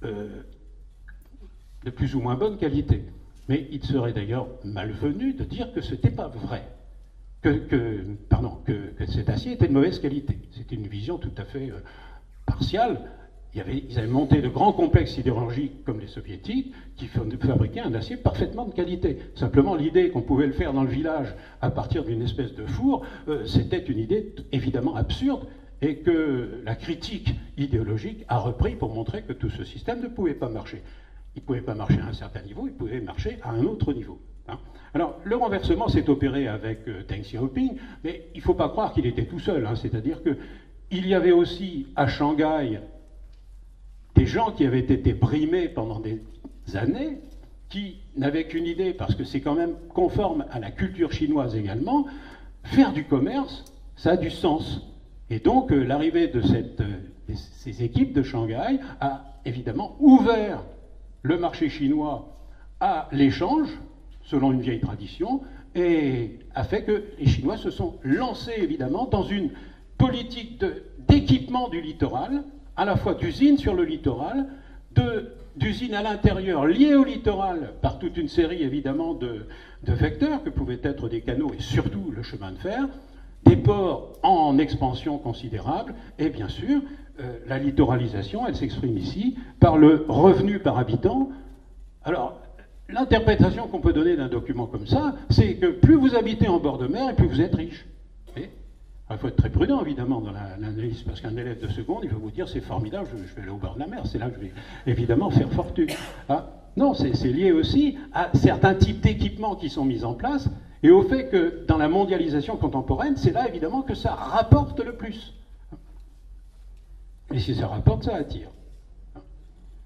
De plus ou moins bonne qualité. Mais il serait d'ailleurs malvenu de dire que ce n'était pas vrai. Que cet acier était de mauvaise qualité. C'était une vision tout à fait partiale. Ils avaient monté de grands complexes sidérurgiques comme les soviétiques qui fabriquaient un acier parfaitement de qualité. Simplement, l'idée qu'on pouvait le faire dans le village à partir d'une espèce de four, c'était une idée évidemment absurde et que la critique idéologique a repris pour montrer que tout ce système ne pouvait pas marcher. Il ne pouvait pas marcher à un certain niveau, il pouvait marcher à un autre niveau. Hein. Alors, le renversement s'est opéré avec Deng Xiaoping, mais il ne faut pas croire qu'il était tout seul. Hein. C'est-à-dire qu'il y avait aussi à Shanghai des gens qui avaient été brimés pendant des années, qui n'avaient qu'une idée, parce que c'est quand même conforme à la culture chinoise également, faire du commerce, ça a du sens. Et donc l'arrivée de ces équipes de Shanghai a évidemment ouvert le marché chinois à l'échange, selon une vieille tradition, et a fait que les Chinois se sont lancés évidemment dans une politique d'équipement du littoral, à la fois d'usines sur le littoral, d'usines à l'intérieur liées au littoral par toute une série évidemment de vecteurs que pouvaient être des canaux et surtout le chemin de fer, des ports en expansion considérable et bien sûr la littoralisation, elle s'exprime ici par le revenu par habitant. Alors l'interprétation qu'on peut donner d'un document comme ça, c'est que plus vous habitez en bord de mer et plus vous êtes riche. Il faut être très prudent, évidemment, dans l'analyse, parce qu'un élève de seconde, il va vous dire, c'est formidable, je vais aller au bord de la mer, c'est là que je vais évidemment faire fortune. Ah, non, c'est lié aussi à certains types d'équipements qui sont mis en place, et au fait que dans la mondialisation contemporaine, c'est là, évidemment, que ça rapporte le plus. Et si ça rapporte, ça attire.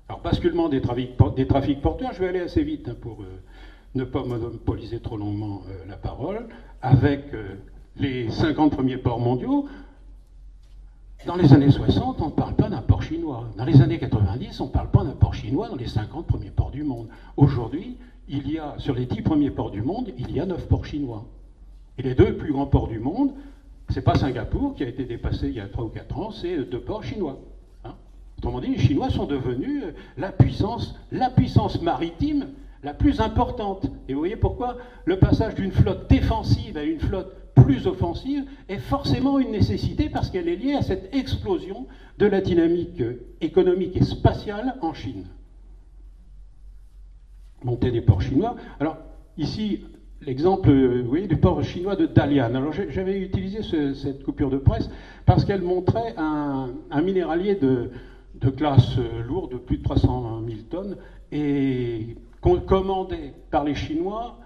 Alors, basculement des trafics porteurs, je vais aller assez vite pour ne pas monopoliser trop longuement la parole, avec les 50 premiers ports mondiaux. Dans les années 60, on ne parle pas d'un port chinois. Dans les années 90, on ne parle pas d'un port chinois dans les 50 premiers ports du monde. Aujourd'hui, il y a, sur les 10 premiers ports du monde, il y a 9 ports chinois. Et les 2 plus grands ports du monde, c'est pas Singapour qui a été dépassé il y a 3 ou 4 ans, c'est 2 ports chinois. Hein. Autrement dit, les Chinois sont devenus la puissance maritime la plus importante. Et vous voyez pourquoi le passage d'une flotte défensive à une flotte plus offensive est forcément une nécessité, parce qu'elle est liée à cette explosion de la dynamique économique et spatiale en Chine. Montée des ports chinois. Alors, ici, l'exemple, vous voyez, du port chinois de Dalian. Alors, j'avais utilisé cette coupure de presse parce qu'elle montrait un minéralier de classe lourde de plus de 300 000 tonnes et commandé par les Chinois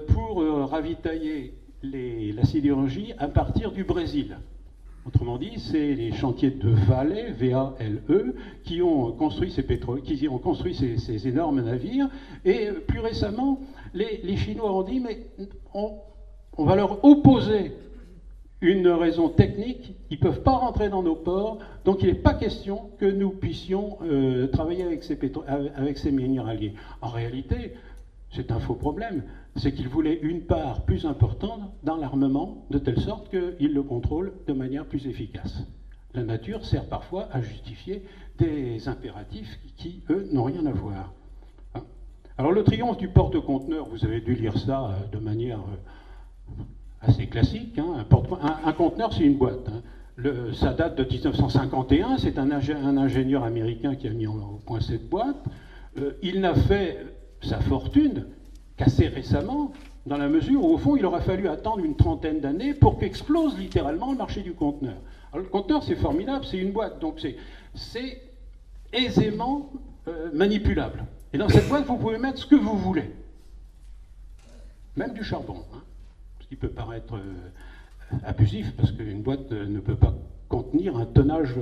pour ravitailler la sidérurgie à partir du Brésil. Autrement dit, c'est les chantiers de Vale, V-A-L-E, qui ont construit ces énormes navires. Et plus récemment, les Chinois ont dit, mais on va leur opposer une raison technique, ils ne peuvent pas rentrer dans nos ports, donc il n'est pas question que nous puissions travailler avec ces minéraliers. En réalité, c'est un faux problème, c'est qu'ils voulaient une part plus importante dans l'armement, de telle sorte qu'ils le contrôlent de manière plus efficace. La nature sert parfois à justifier des impératifs qui, eux, n'ont rien à voir. Alors le triomphe du porte-conteneur, vous avez dû lire ça de manière assez classique. Hein. Un conteneur, c'est une boîte. Hein. Ça date de 1951, c'est un ingénieur américain qui a mis au point cette boîte. Il n'a fait sa fortune qu'assez récemment, dans la mesure où, au fond, il aura fallu attendre une trentaine d'années pour qu'explose littéralement le marché du conteneur. Alors, le conteneur, c'est formidable, c'est une boîte, donc c'est aisément manipulable. Et dans cette boîte, vous pouvez mettre ce que vous voulez. Même du charbon. Hein. Ce qui peut paraître abusif, parce qu'une boîte ne peut pas contenir un tonnage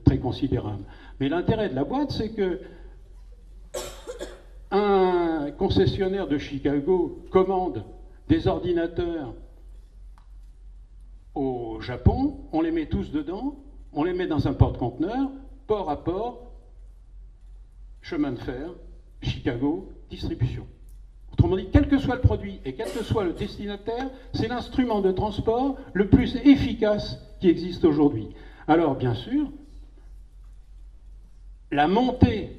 très considérable. Mais l'intérêt de la boîte, c'est que un concessionnaire de Chicago commande des ordinateurs au Japon, on les met tous dedans, on les met dans un porte-conteneur, port à port, chemin de fer, Chicago, distribution. Autrement dit, quel que soit le produit et quel que soit le destinataire, c'est l'instrument de transport le plus efficace qui existe aujourd'hui. Alors, bien sûr, la montée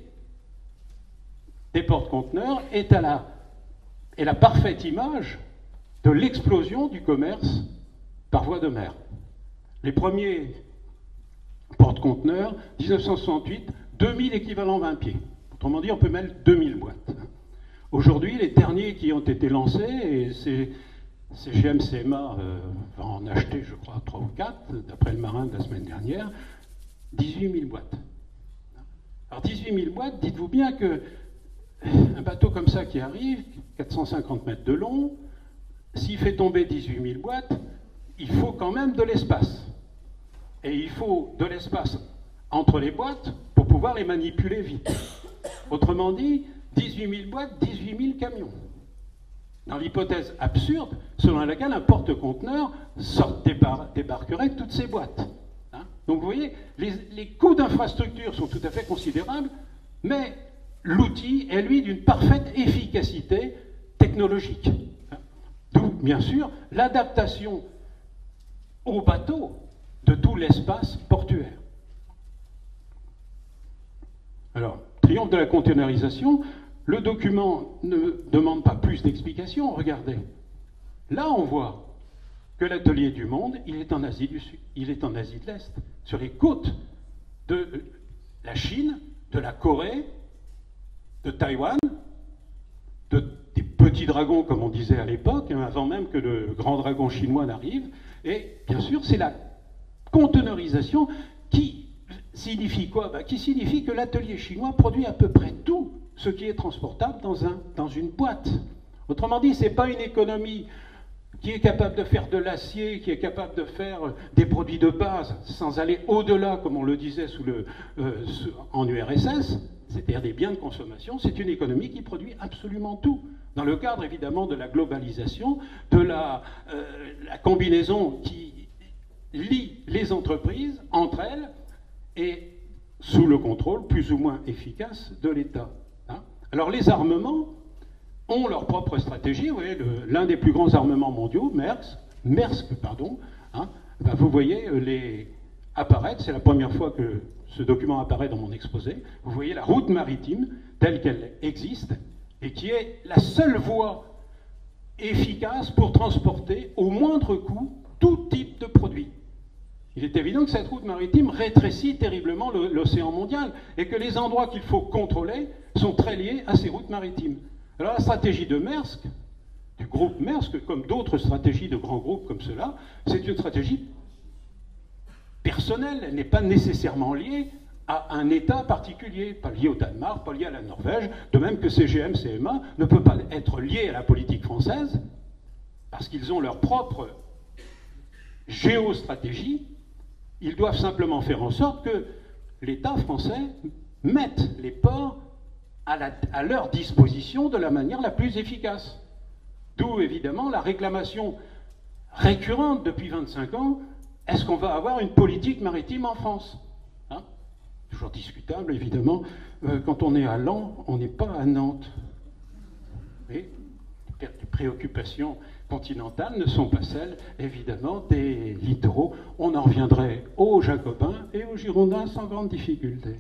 des porte-conteneurs est la parfaite image de l'explosion du commerce par voie de mer. Les premiers porte-conteneurs, 1968, 2000 équivalents 20 pieds. Autrement dit, on peut mettre 2000 boîtes. Aujourd'hui, les derniers qui ont été lancés, et CGM CMA va en acheter, je crois, 3 ou 4, d'après le marin de la semaine dernière, 18 000 boîtes. Alors 18 000 boîtes, dites-vous bien que un bateau comme ça qui arrive, 450 mètres de long, s'il fait tomber 18 000 boîtes, il faut quand même de l'espace. Et il faut de l'espace entre les boîtes pour pouvoir les manipuler vite. Autrement dit, 18 000 boîtes, 18 000 camions. Dans l'hypothèse absurde selon laquelle un porte-conteneur débarquerait toutes ces boîtes. Hein. Donc vous voyez, les coûts d'infrastructure sont tout à fait considérables, mais l'outil est, lui, d'une parfaite efficacité technologique. D'où, bien sûr, l'adaptation au bateau de tout l'espace portuaire. Alors, triomphe de la conteneurisation, le document ne demande pas plus d'explications, regardez. Là, on voit que l'atelier du monde, il est en Asie du Sud, il est en Asie de l'Est, sur les côtes de la Chine, de la Corée, de Taïwan, des petits petit dragon, comme on disait à l'époque, hein, avant même que le grand dragon chinois n'arrive. Et bien sûr, c'est la conteneurisation qui signifie quoi? Qui signifie que l'atelier chinois produit à peu près tout ce qui est transportable dans une boîte. Autrement dit, ce n'est pas une économie qui est capable de faire de l'acier, qui est capable de faire des produits de base, sans aller au-delà, comme on le disait en URSS, c'est-à-dire des biens de consommation. C'est une économie qui produit absolument tout. Dans le cadre, évidemment, de la globalisation, de la combinaison qui lie les entreprises entre elles et sous le contrôle plus ou moins efficace de l'État. Hein. Alors les armements ont leur propre stratégie. Vous voyez, l'un des plus grands armements mondiaux, Maersk, hein, vous voyez apparaître, c'est la première fois que ce document apparaît dans mon exposé, vous voyez la route maritime telle qu'elle existe et qui est la seule voie efficace pour transporter au moindre coût tout type de produit. Il est évident que cette route maritime rétrécit terriblement l'océan mondial et que les endroits qu'il faut contrôler sont très liés à ces routes maritimes. Alors la stratégie de Maersk, du groupe Maersk, comme d'autres stratégies de grands groupes comme cela, c'est une stratégie personnelle, elle n'est pas nécessairement liée à un État particulier, pas lié au Danemark, pas lié à la Norvège, de même que CGM, CMA ne peut pas être lié à la politique française, parce qu'ils ont leur propre géostratégie. Ils doivent simplement faire en sorte que l'État français mette les ports à leur disposition de la manière la plus efficace. D'où évidemment la réclamation récurrente depuis 25 ans, est-ce qu'on va avoir une politique maritime en France? Hein? Toujours discutable évidemment, quand on est à Laon, on n'est pas à Nantes. Et les préoccupations continentales ne sont pas celles, évidemment, des littoraux. On en reviendrait aux Jacobins et aux Girondins sans grande difficulté.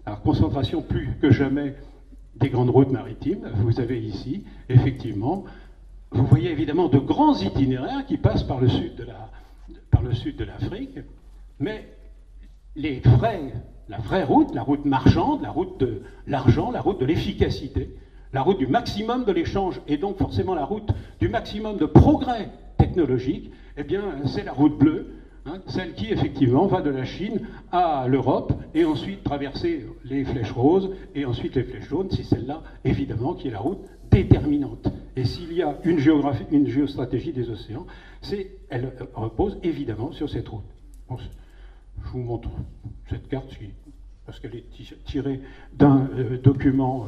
Alors, concentration plus que jamais des grandes routes maritimes. Vous avez ici, effectivement, vous voyez évidemment de grands itinéraires qui passent par le sud de l'Afrique, mais la vraie route, la route marchande, la route de l'argent, la route de l'efficacité, la route du maximum de l'échange et donc forcément la route du maximum de progrès technologique, eh bien c'est la route bleue, hein, celle qui effectivement va de la Chine à l'Europe et ensuite traverser les flèches roses et ensuite les flèches jaunes. C'est celle-là évidemment qui est la route déterminante. Et s'il y a une géostratégie des océans, elle repose évidemment sur cette route. Bon, je vous montre cette carte parce qu'elle est tirée d'un document.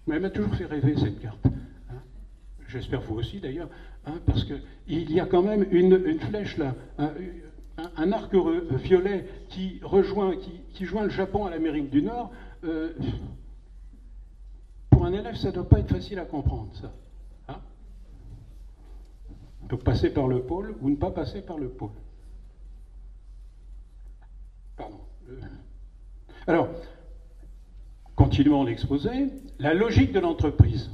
Mais elle m'a toujours fait rêver cette carte. Hein. J'espère vous aussi d'ailleurs, hein, parce qu'il y a quand même une flèche là, un arc violet qui joint le Japon à l'Amérique du Nord. Pour un élève, ça ne doit pas être facile à comprendre, ça. Hein. Donc passer par le pôle ou ne pas passer par le pôle. Pardon. Alors, continuons l'exposé. La logique de l'entreprise.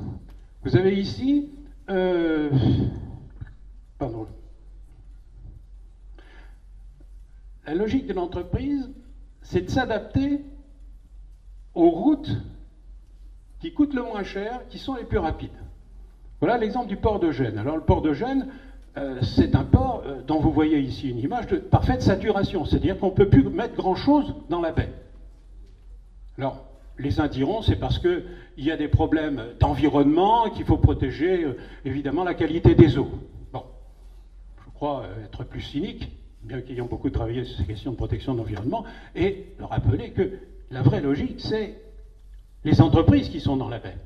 Vous avez ici... pardon. La logique de l'entreprise, c'est de s'adapter aux routes qui coûtent le moins cher, qui sont les plus rapides. Voilà l'exemple du port de Gênes. Alors le port de Gênes, c'est un port dont vous voyez ici une image de parfaite saturation, c'est-à-dire qu'on ne peut plus mettre grand-chose dans la baie. Alors, les uns diront, c'est parce qu'il y a des problèmes d'environnement, qu'il faut protéger évidemment la qualité des eaux. Bon, je crois être plus cynique, bien qu'ayant beaucoup travaillé sur ces questions de protection de l'environnement, et leur rappeler que la vraie logique, c'est les entreprises qui sont dans la baie.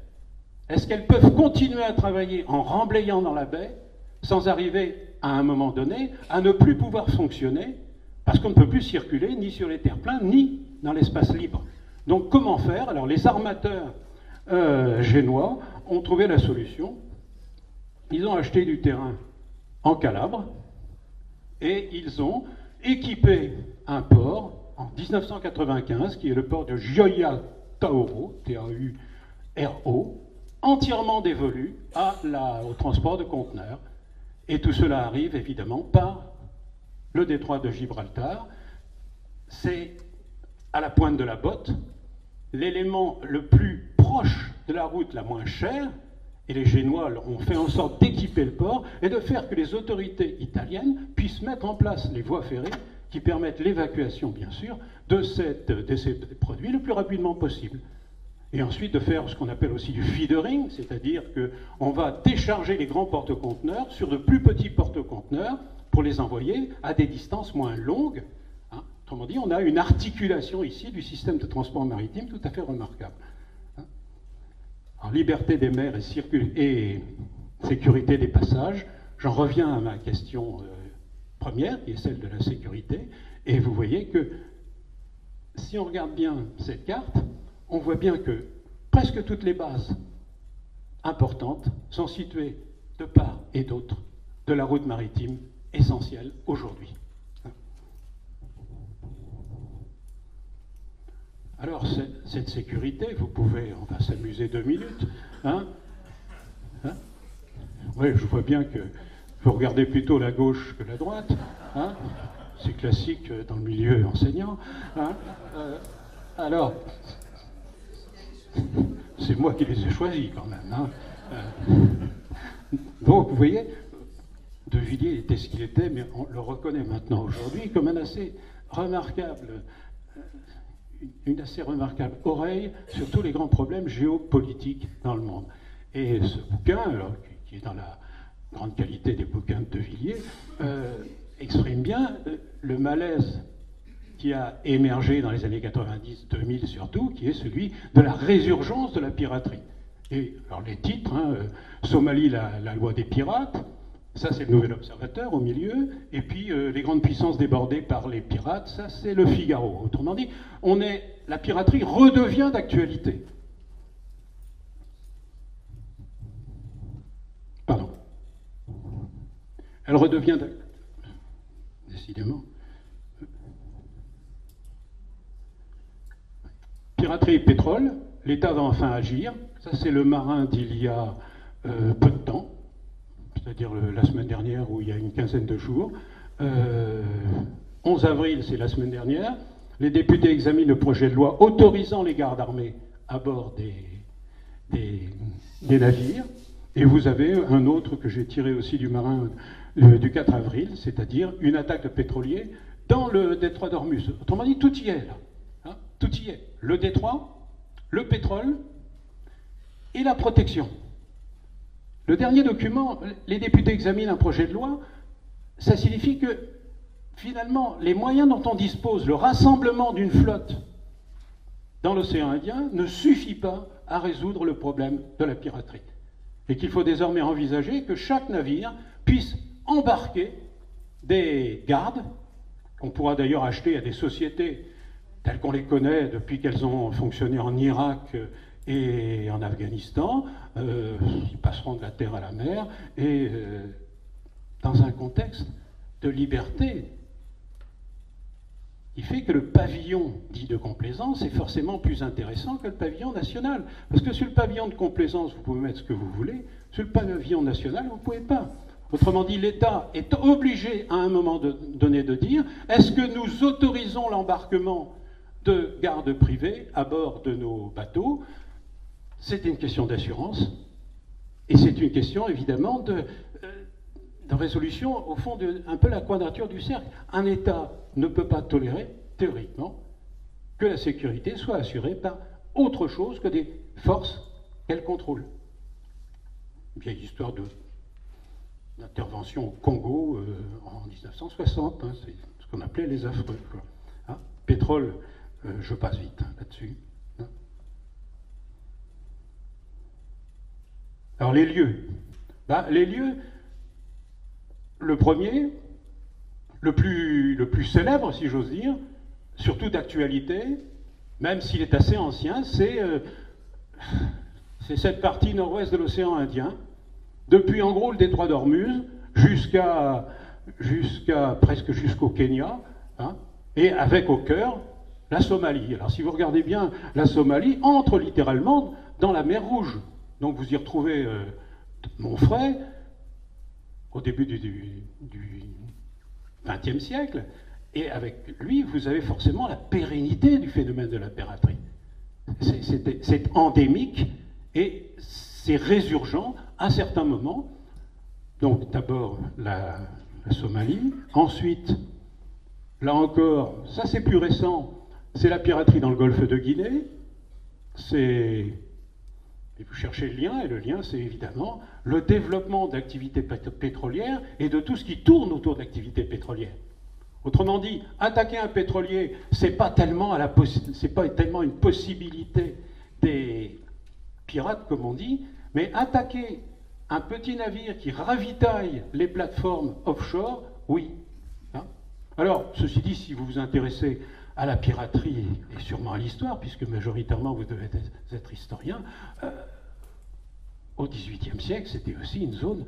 Est-ce qu'elles peuvent continuer à travailler en remblayant dans la baie sans arriver à un moment donné à ne plus pouvoir fonctionner parce qu'on ne peut plus circuler ni sur les terre-pleins ni dans l'espace libre? Donc comment faire? Alors les armateurs génois ont trouvé la solution. Ils ont acheté du terrain en Calabre et ils ont équipé un port en 1995 qui est le port de Gioia Tauro, T-A-U-R-O, entièrement dévolu au transport de conteneurs. Et tout cela arrive évidemment par le détroit de Gibraltar. C'est à la pointe de la botte, l'élément le plus proche de la route la moins chère, et les Génois ont fait en sorte d'équiper le port et de faire que les autorités italiennes puissent mettre en place les voies ferrées qui permettent l'évacuation, bien sûr, de ces produits le plus rapidement possible. Et ensuite de faire ce qu'on appelle aussi du feedering, c'est-à-dire qu'on va décharger les grands porte-conteneurs sur de plus petits porte-conteneurs pour les envoyer à des distances moins longues. Hein. Autrement dit, on a une articulation ici du système de transport maritime tout à fait remarquable. En liberté des mers et sécurité des passages, j'en reviens à ma question première, qui est celle de la sécurité, et vous voyez que si on regarde bien cette carte, on voit bien que presque toutes les bases importantes sont situées de part et d'autre de la route maritime essentielle aujourd'hui. Alors, cette sécurité, vous pouvez, on va s'amuser 2 minutes, hein, oui, je vois bien que vous regardez plutôt la gauche que la droite, hein, c'est classique dans le milieu enseignant, hein, alors, c'est moi qui les ai choisis quand même, hein, donc, vous voyez, De Villiers était ce qu'il était, mais on le reconnaît maintenant aujourd'hui comme un assez remarquable une assez remarquable oreille sur tous les grands problèmes géopolitiques dans le monde. Et ce bouquin, alors, qui est dans la grande qualité des bouquins de Villiers, exprime bien le malaise qui a émergé dans les années 90-2000 surtout, qui est celui de la résurgence de la piraterie. Et alors les titres, hein, Somalie, la loi des pirates, ça c'est le Nouvel Observateur au milieu, et puis les grandes puissances débordées par les pirates, ça c'est le Figaro. Autrement dit, la piraterie redevient d'actualité. Pardon. Elle redevient d'actualité. Décidément. Piraterie et pétrole, l'État va enfin agir. Ça c'est le Marin d'il y a peu de temps. C'est-à-dire la semaine dernière ou il y a une quinzaine de jours. 11 avril, c'est la semaine dernière, les députés examinent le projet de loi autorisant les gardes armés à bord des navires. Et vous avez un autre que j'ai tiré aussi du Marin du 4 avril, c'est-à-dire une attaque de pétroliers dans le détroit d'Ormuz. Autrement dit, tout y est là. Hein, tout y est. Le détroit, le pétrole et la protection. Le dernier document, les députés examinent un projet de loi, ça signifie que finalement, les moyens dont on dispose, le rassemblement d'une flotte dans l'océan Indien ne suffit pas à résoudre le problème de la piraterie. Et qu'il faut désormais envisager que chaque navire puisse embarquer des gardes, qu'on pourra d'ailleurs acheter à des sociétés telles qu'on les connaît depuis qu'elles ont fonctionné en Irak et en Afghanistan, ils passeront de la terre à la mer, et dans un contexte de liberté, il fait que le pavillon dit de complaisance est forcément plus intéressant que le pavillon national. Parce que sur le pavillon de complaisance, vous pouvez mettre ce que vous voulez, sur le pavillon national, vous ne pouvez pas. Autrement dit, l'État est obligé à un moment donné de dire, est-ce que nous autorisons l'embarquement de gardes privés à bord de nos bateaux? C'est une question d'assurance, et c'est une question évidemment de résolution, au fond, un peu la quadrature du cercle. Un État ne peut pas tolérer, théoriquement, que la sécurité soit assurée par autre chose que des forces qu'elle contrôle. Une vieille histoire d'intervention au Congo en 1960, hein, c'est ce qu'on appelait les affreux. Quoi. Hein, pétrole, je passe vite hein, là-dessus. Hein. Alors les lieux. Les lieux, le premier, le plus célèbre, si j'ose dire, surtout d'actualité, même s'il est assez ancien, c'est cette partie nord-ouest de l'océan Indien, depuis en gros le détroit d'Ormuz presque jusqu'au Kenya, hein, et avec au cœur la Somalie. Alors si vous regardez bien, la Somalie entre littéralement dans la mer Rouge. Donc vous y retrouvez Montfray, au début du XXe siècle, et avec lui, vous avez forcément la pérennité du phénomène de la piraterie. c'est endémique et c'est résurgent à certains moments. Donc d'abord la Somalie, ensuite, là encore, ça c'est plus récent, c'est la piraterie dans le golfe de Guinée. Et vous cherchez le lien, et le lien c'est évidemment le développement d'activités pétrolières et de tout ce qui tourne autour de l'activité pétrolière. Autrement dit, attaquer un pétrolier, c'est pas tellement une possibilité des pirates, comme on dit, mais attaquer un petit navire qui ravitaille les plateformes offshore, oui. Hein? Alors, ceci dit, si vous vous intéressez à la piraterie et sûrement à l'histoire, puisque majoritairement vous devez être historien, au XVIIIe siècle, c'était aussi une zone,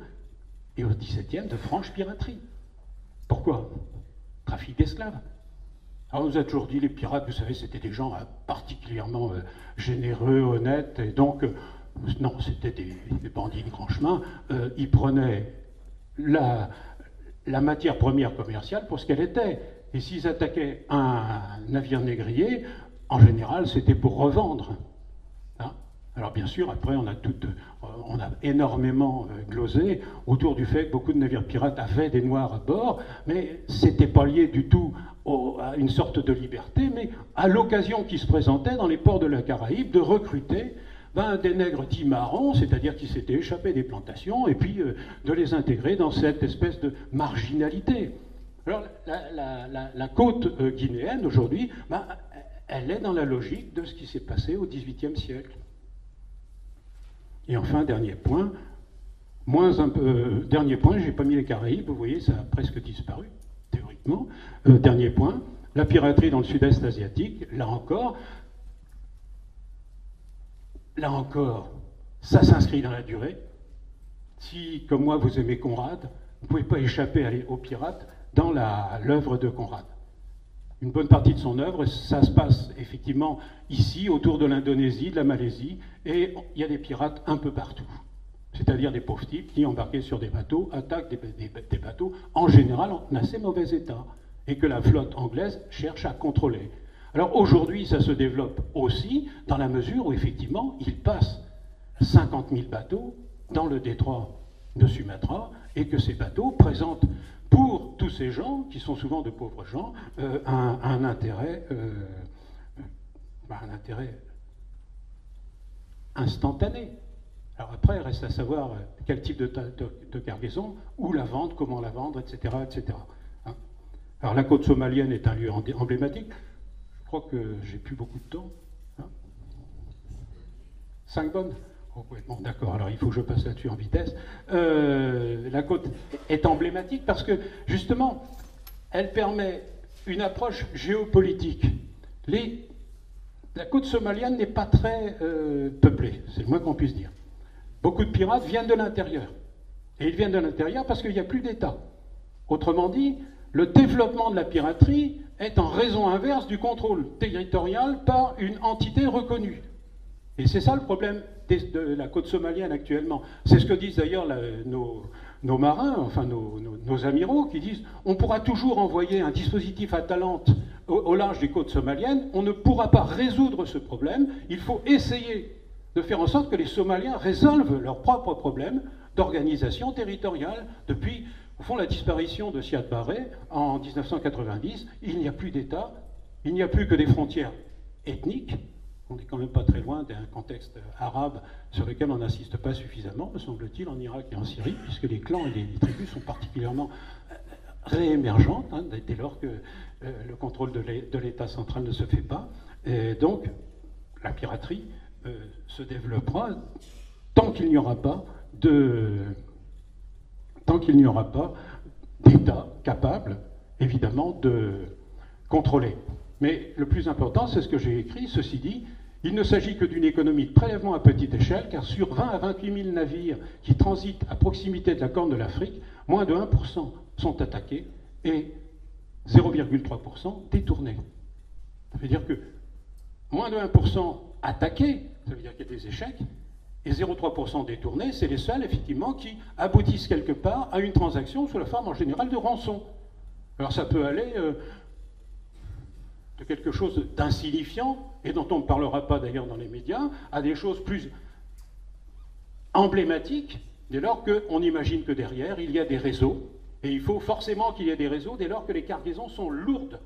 et au XVIIe, de franche piraterie. Pourquoi? Trafic d'esclaves. Alors on nous a toujours dit, les pirates, vous savez, c'était des gens particulièrement généreux, honnêtes, et donc, non, c'était des bandits de grand chemin. Ils prenaient la matière première commerciale pour ce qu'elle était. Et s'ils attaquaient un navire négrier, en général, c'était pour revendre. Hein? Alors bien sûr, après, on a énormément glosé autour du fait que beaucoup de navires pirates avaient des Noirs à bord, mais c'était pas lié du tout à une sorte de liberté, mais à l'occasion qui se présentait dans les ports de la Caraïbe de recruter des nègres dits marrons, c'est-à-dire qui s'étaient échappés des plantations, et puis de les intégrer dans cette espèce de marginalité. Alors la côte guinéenne, aujourd'hui, elle est dans la logique de ce qui s'est passé au XVIIIe siècle. Et enfin, dernier point, j'ai pas mis les Caraïbes, vous voyez, ça a presque disparu, théoriquement. Dernier point, la piraterie dans le sud-est asiatique, là encore, ça s'inscrit dans la durée. Si, comme moi, vous aimez Conrad, vous ne pouvez pas échapper aux pirates dans l'œuvre de Conrad. Une bonne partie de son œuvre, ça se passe effectivement ici, autour de l'Indonésie, de la Malaisie, et il y a des pirates un peu partout. C'est-à-dire des pauvres types qui, embarqués sur des bateaux, attaquent des bateaux, en général en assez mauvais état, et que la flotte anglaise cherche à contrôler. Alors aujourd'hui, ça se développe aussi dans la mesure où effectivement, il passe 50 000 bateaux dans le détroit de Sumatra, et que ces bateaux présentent pour tous ces gens, qui sont souvent de pauvres gens, un intérêt instantané. Alors après, il reste à savoir quel type de cargaison, où la vendre, comment la vendre, etc. etc. Hein? Alors la côte somalienne est un lieu emblématique. Je crois que j'ai plus beaucoup de temps. Hein? 5 bonnes? Oh, ouais, bon, d'accord, alors il faut que je passe là-dessus en vitesse. La côte est emblématique parce que, justement, elle permet une approche géopolitique. La côte somalienne n'est pas très peuplée, c'est le moins qu'on puisse dire. Beaucoup de pirates viennent de l'intérieur. Et ils viennent de l'intérieur parce qu'il n'y a plus d'État. Autrement dit, le développement de la piraterie est en raison inverse du contrôle territorial par une entité reconnue. Et c'est ça le problème de la côte somalienne actuellement. C'est ce que disent d'ailleurs nos marins, enfin nos amiraux, qui disent on pourra toujours envoyer un dispositif Atalante au large des côtes somaliennes, on ne pourra pas résoudre ce problème, il faut essayer de faire en sorte que les Somaliens résolvent leurs propres problèmes d'organisation territoriale. Depuis, au fond, la disparition de Siad Barre en 1990, il n'y a plus d'État, il n'y a plus que des frontières ethniques. On n'est quand même pas très loin d'un contexte arabe sur lequel on n'insiste pas suffisamment, me semble-t-il, en Irak et en Syrie, puisque les clans et les tribus sont particulièrement réémergentes, hein, dès lors que le contrôle de l'État central ne se fait pas. Et donc, la piraterie se développera tant qu'il n'y aura pas d'État capable, évidemment, de contrôler. Mais le plus important, c'est ce que j'ai écrit, ceci dit, il ne s'agit que d'une économie de prélèvement à petite échelle, car sur 20 à 28 000 navires qui transitent à proximité de la Corne de l'Afrique, moins de 1% sont attaqués et 0,3% détournés. Ça veut dire que moins de 1% attaqués, ça veut dire qu'il y a des échecs, et 0,3% détournés, c'est les seuls, effectivement, qui aboutissent quelque part à une transaction sous la forme, en général, de rançon. Alors ça peut aller de quelque chose d'insignifiant, et dont on ne parlera pas d'ailleurs dans les médias, à des choses plus emblématiques, dès lors qu'on imagine que derrière, il y a des réseaux, et il faut forcément qu'il y ait des réseaux dès lors que les cargaisons sont lourdes,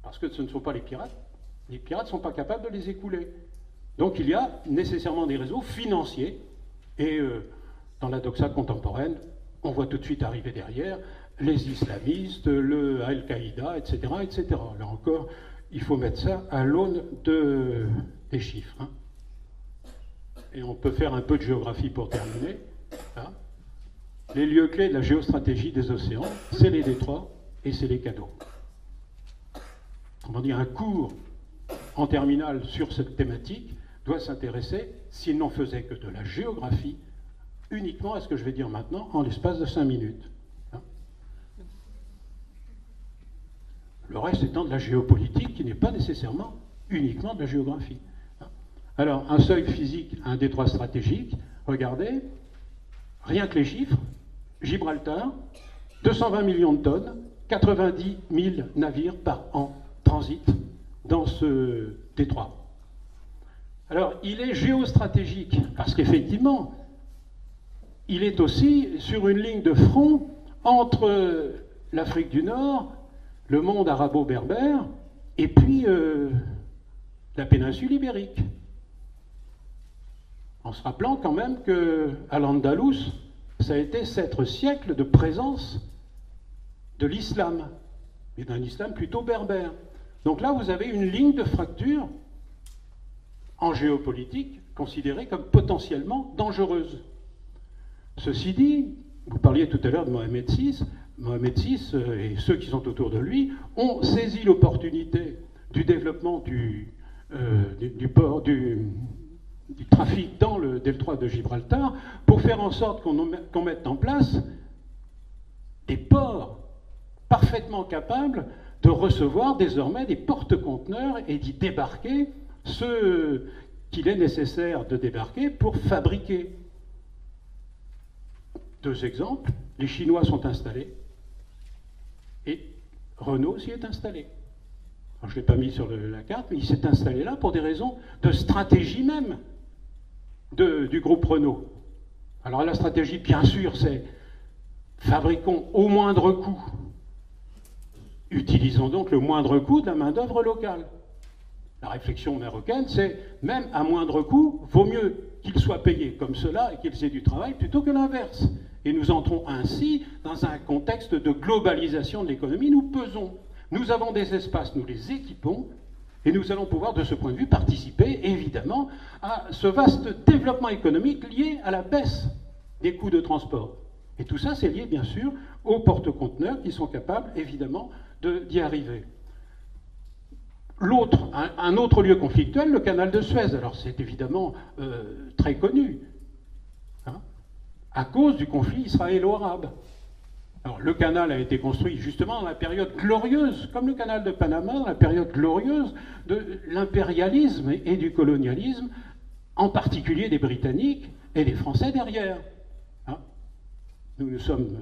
parce que ce ne sont pas les pirates ne sont pas capables de les écouler. Donc il y a nécessairement des réseaux financiers, et dans la doxa contemporaine, on voit tout de suite arriver derrière les islamistes, le Al-Qaïda, etc., etc. Là encore, il faut mettre ça à l'aune des chiffres. Hein. Et on peut faire un peu de géographie pour terminer. Hein. Les lieux clés de la géostratégie des océans, c'est les détroits et c'est les canaux. Autrement dit, un cours en terminale sur cette thématique doit s'intéresser, s'il n'en faisait que de la géographie, uniquement à ce que je vais dire maintenant, en l'espace de 5 minutes. Hein. Le reste étant de la géopolitique, qui n'est pas nécessairement uniquement de la géographie. Hein. Alors, un seuil physique, un détroit stratégique, regardez, rien que les chiffres, Gibraltar, 220 millions de tonnes, 90 000 navires par an transitent dans ce détroit. Alors, il est géostratégique, parce qu'effectivement, il est aussi sur une ligne de front entre l'Afrique du Nord, le monde arabo-berbère, et puis la péninsule ibérique. En se rappelant quand même qu'à l'Andalous, ça a été 7 siècles de présence de l'islam, et d'un islam plutôt berbère. Donc là, vous avez une ligne de fracture en géopolitique considérée comme potentiellement dangereuse. Ceci dit, vous parliez tout à l'heure de Mohamed VI. Mohamed VI et ceux qui sont autour de lui ont saisi l'opportunité du développement du trafic dans le détroit de Gibraltar pour faire en sorte qu'on mette en place des ports parfaitement capables de recevoir désormais des porte-conteneurs et d'y débarquer ce qu'il est nécessaire de débarquer pour fabriquer. 2 exemples, les Chinois sont installés et Renault s'y est installé. Alors, je ne l'ai pas mis sur la carte, mais il s'est installé là pour des raisons de stratégie même du groupe Renault. Alors la stratégie, bien sûr, c'est fabriquons au moindre coût. Utilisons donc le moindre coût de la main-d'œuvre locale. La réflexion marocaine, c'est même à moindre coût, vaut mieux qu'ils soient payés comme cela et qu'ils aient du travail plutôt que l'inverse. Et nous entrons ainsi dans un contexte de globalisation de l'économie. Nous pesons, nous avons des espaces, nous les équipons, et nous allons pouvoir, de ce point de vue, participer, évidemment, à ce vaste développement économique lié à la baisse des coûts de transport. Et tout ça, c'est lié, bien sûr, aux porte-conteneurs qui sont capables, évidemment, d'y arriver. Un autre lieu conflictuel, le canal de Suez. Alors, c'est évidemment très connu, hein, à cause du conflit israélo-arabe. Alors, le canal a été construit justement dans la période glorieuse, comme le canal de Panama, dans la période glorieuse de l'impérialisme et du colonialisme, en particulier des Britanniques et des Français derrière. Hein. Nous sommes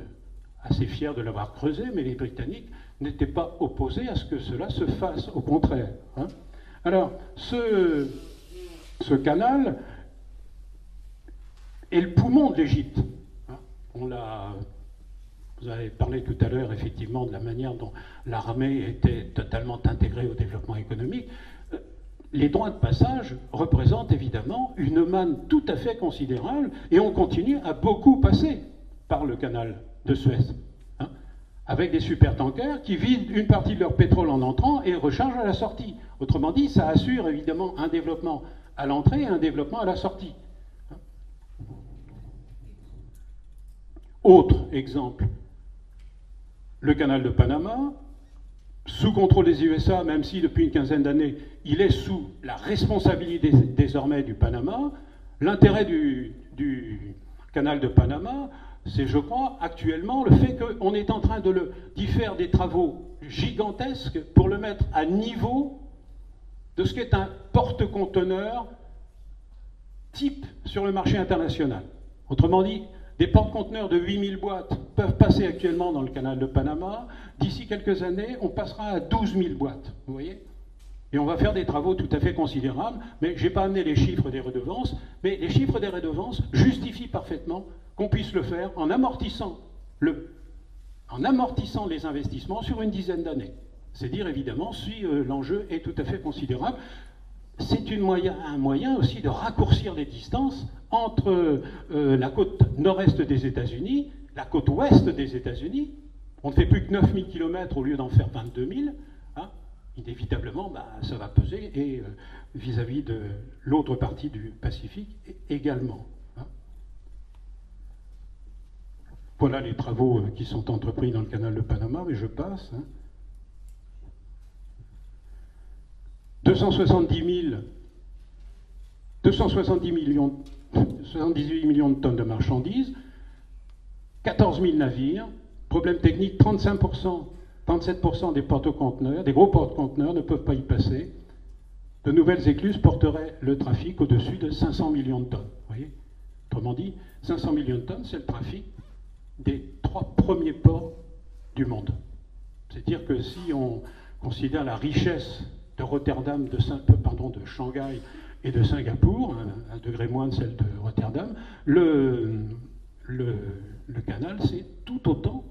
assez fiers de l'avoir creusé, mais les Britanniques n'étaient pas opposés à ce que cela se fasse, au contraire. Hein. Alors, ce canal est le poumon de l'Égypte. Hein. Vous avez parlé tout à l'heure, effectivement, de la manière dont l'armée était totalement intégrée au développement économique. Les droits de passage représentent évidemment une manne tout à fait considérable, et on continue à beaucoup passer par le canal de Suez, hein, avec des supertankers qui vident une partie de leur pétrole en entrant et rechargent à la sortie. Autrement dit, ça assure évidemment un développement à l'entrée et un développement à la sortie. Autre exemple, le canal de Panama, sous contrôle des USA, même si depuis une quinzaine d'années, il est sous la responsabilité désormais du Panama. L'intérêt du canal de Panama, c'est, je crois, actuellement le fait qu'on est en train d'y faire des travaux gigantesques pour le mettre à niveau de ce qu'est un porte-conteneur type sur le marché international. Autrement dit, des porte-conteneurs de 8000 boîtes peuvent passer actuellement dans le canal de Panama. D'ici quelques années, on passera à 12 000 boîtes. Vous voyez ? Et on va faire des travaux tout à fait considérables, mais je n'ai pas amené les chiffres des redevances, mais les chiffres des redevances justifient parfaitement qu'on puisse le faire en amortissant les investissements sur une dizaine d'années. C'est dire évidemment si l'enjeu est tout à fait considérable. C'est un moyen aussi de raccourcir les distances entre la côte nord-est des États-Unis, la côte ouest des États-Unis. On ne fait plus que 9000 km au lieu d'en faire 22 000. Hein. Inévitablement, ça va peser, et vis-à-vis de l'autre partie du Pacifique également. Hein. Voilà les travaux qui sont entrepris dans le canal de Panama, mais je passe. Hein. 278 millions de tonnes de marchandises, 14 000 navires, problème technique, 37% des porte-conteneurs, des gros porte-conteneurs ne peuvent pas y passer. De nouvelles écluses porteraient le trafic au-dessus de 500 millions de tonnes. Vous voyez ? Autrement dit, 500 millions de tonnes, c'est le trafic des 3 premiers ports du monde. C'est-à-dire que si on considère la richesse de Rotterdam, de Shanghai et de Singapour, un degré moins de celle de Rotterdam, le canal, c'est tout autant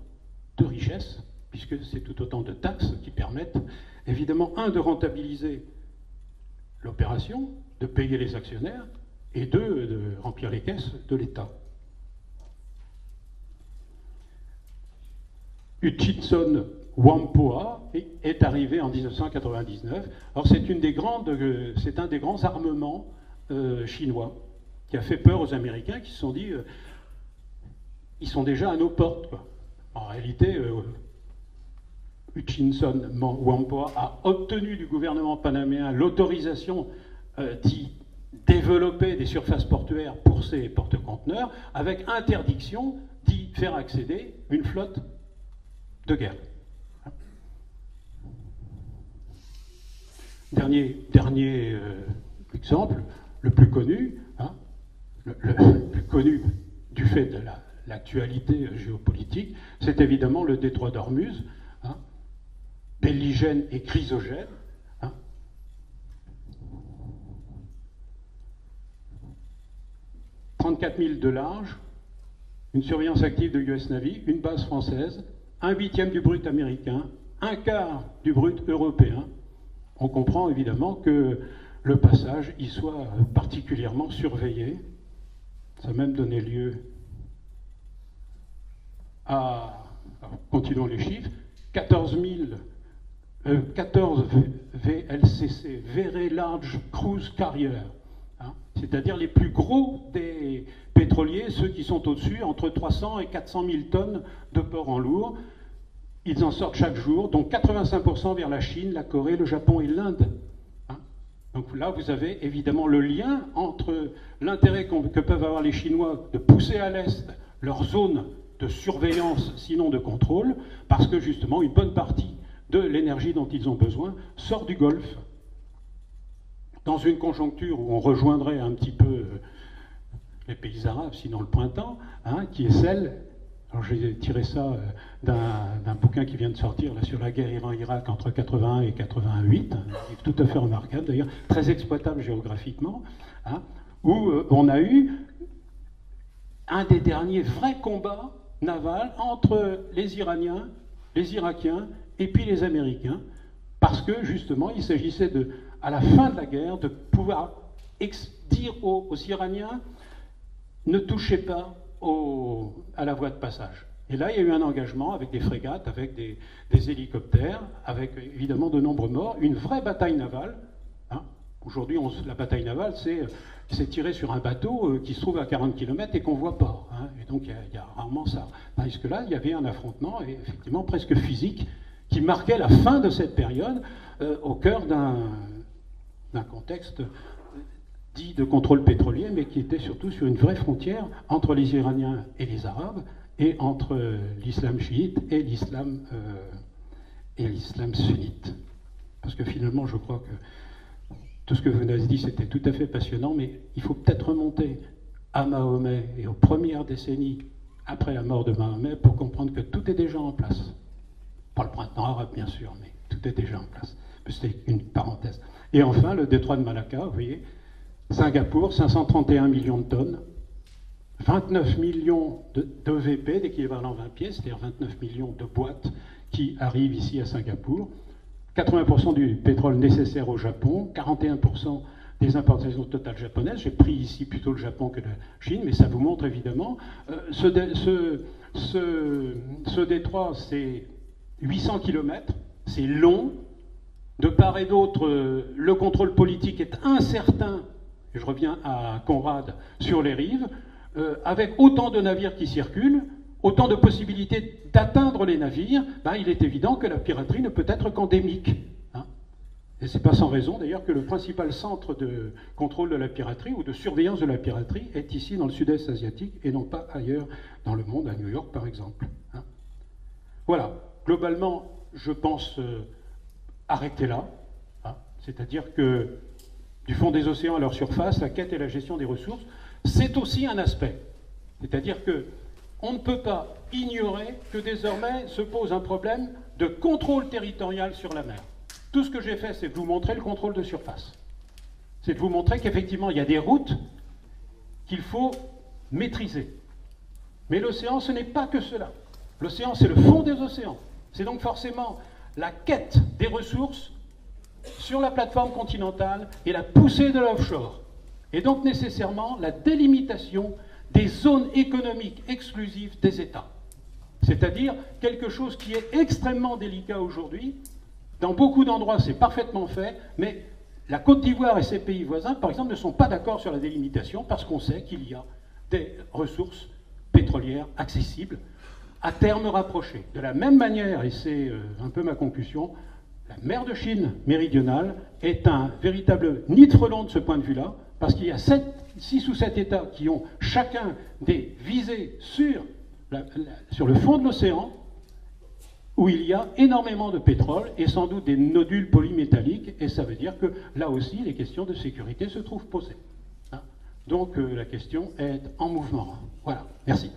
de richesses, puisque c'est tout autant de taxes qui permettent, évidemment, de rentabiliser l'opération, de payer les actionnaires, et de remplir les caisses de l'État. Hutchison Whampoa est arrivé en 1999. Alors c'est un des grands armements chinois qui a fait peur aux Américains qui se sont dit ils sont déjà à nos portes, quoi. En réalité, Hutchison Whampoa a obtenu du gouvernement panaméen l'autorisation d'y développer des surfaces portuaires pour ses porte-conteneurs, avec interdiction d'y faire accéder une flotte de guerre. Dernier exemple, le plus connu, hein, le plus connu du fait de l'actualité géopolitique, c'est évidemment le détroit d'Ormuz, hein, belligène et chrysogène. Hein. « 34 000 de large, une surveillance active de US Navy, une base française, 1/8 du brut américain, 1/4 du brut européen. On comprend évidemment que le passage y soit particulièrement surveillé. Ça a même donné lieu à, continuons les chiffres, 14 VLCC, Very Large Cruise Carrier, hein, c'est-à-dire les plus gros des pétroliers, ceux qui sont au-dessus, entre 300 et 400 000 tonnes de port en lourd. Ils en sortent chaque jour, donc 85% vers la Chine, la Corée, le Japon et l'Inde. Hein. Donc là, vous avez évidemment le lien entre l'intérêt que peuvent avoir les Chinois de pousser à l'est leur zone de surveillance, sinon de contrôle, parce que justement, une bonne partie de l'énergie dont ils ont besoin sort du Golfe. Dans une conjoncture où on rejoindrait un petit peu les pays arabes, sinon le printemps, hein, qui est celle... Alors j'ai tiré ça d'un bouquin qui vient de sortir là, sur la guerre Iran-Irak entre 81 et 88, un livre tout à fait remarquable d'ailleurs, très exploitable géographiquement, hein, où on a eu un des derniers vrais combats navals entre les Iraniens, les Irakiens et puis les Américains, parce que justement il s'agissait à la fin de la guerre de pouvoir dire aux Iraniens ne touchez pas à la voie de passage. Et là, il y a eu un engagement avec des frégates, avec des hélicoptères, avec évidemment de nombreux morts, une vraie bataille navale. Hein. Aujourd'hui, la bataille navale, c'est tirer sur un bateau qui se trouve à 40 km et qu'on ne voit pas. Hein. Et donc, il y a rarement ça. Tandis que là, il y avait un affrontement, effectivement presque physique, qui marquait la fin de cette période au cœur d'un contexte dit de contrôle pétrolier, mais qui était surtout sur une vraie frontière entre les Iraniens et les Arabes, et entre l'islam chiite et l'islam sunnite. Parce que finalement, je crois que tout ce que vous avez dit, c'était tout à fait passionnant, mais il faut peut-être remonter à Mahomet et aux premières décennies après la mort de Mahomet pour comprendre que tout est déjà en place. Pas le printemps arabe, bien sûr, mais tout est déjà en place. C'était une parenthèse. Et enfin, le détroit de Malacca, vous voyez, Singapour, 531 millions de tonnes, 29 millions d'EVP, d'équivalent 20 pieds, c'est-à-dire 29 millions de boîtes qui arrivent ici à Singapour, 80% du pétrole nécessaire au Japon, 41% des importations totales japonaises. J'ai pris ici plutôt le Japon que la Chine, mais ça vous montre évidemment. Ce détroit, c'est 800 km, c'est long. De part et d'autre, le contrôle politique est incertain, et je reviens à Conrad, sur les rives, avec autant de navires qui circulent, autant de possibilités d'atteindre les navires, ben, il est évident que la piraterie ne peut être qu'endémique. Hein. Et c'est pas sans raison d'ailleurs que le principal centre de contrôle de la piraterie ou de surveillance de la piraterie est ici dans le sud-est asiatique et non pas ailleurs dans le monde, à New York par exemple. Hein. Voilà, globalement, je pense arrêter là. Hein. C'est-à-dire que du fond des océans à leur surface, la quête et la gestion des ressources, c'est aussi un aspect. C'est-à-dire que on ne peut pas ignorer que désormais se pose un problème de contrôle territorial sur la mer. Tout ce que j'ai fait, c'est de vous montrer le contrôle de surface. C'est de vous montrer qu'effectivement, il y a des routes qu'il faut maîtriser. Mais l'océan, ce n'est pas que cela. L'océan, c'est le fond des océans. C'est donc forcément la quête des ressources sur la plateforme continentale et la poussée de l'offshore. Et donc nécessairement la délimitation des zones économiques exclusives des États. C'est-à-dire quelque chose qui est extrêmement délicat aujourd'hui. Dans beaucoup d'endroits, c'est parfaitement fait, mais la Côte d'Ivoire et ses pays voisins, par exemple, ne sont pas d'accord sur la délimitation parce qu'on sait qu'il y a des ressources pétrolières accessibles à terme rapproché. De la même manière, et c'est un peu ma conclusion, la mer de Chine méridionale est un véritable nid de frelons de ce point de vue-là, parce qu'il y a 6 ou 7 États qui ont chacun des visées sur le fond de l'océan, où il y a énormément de pétrole et sans doute des nodules polymétalliques, et ça veut dire que là aussi, les questions de sécurité se trouvent posées. Hein. Donc la question est en mouvement. Voilà, merci.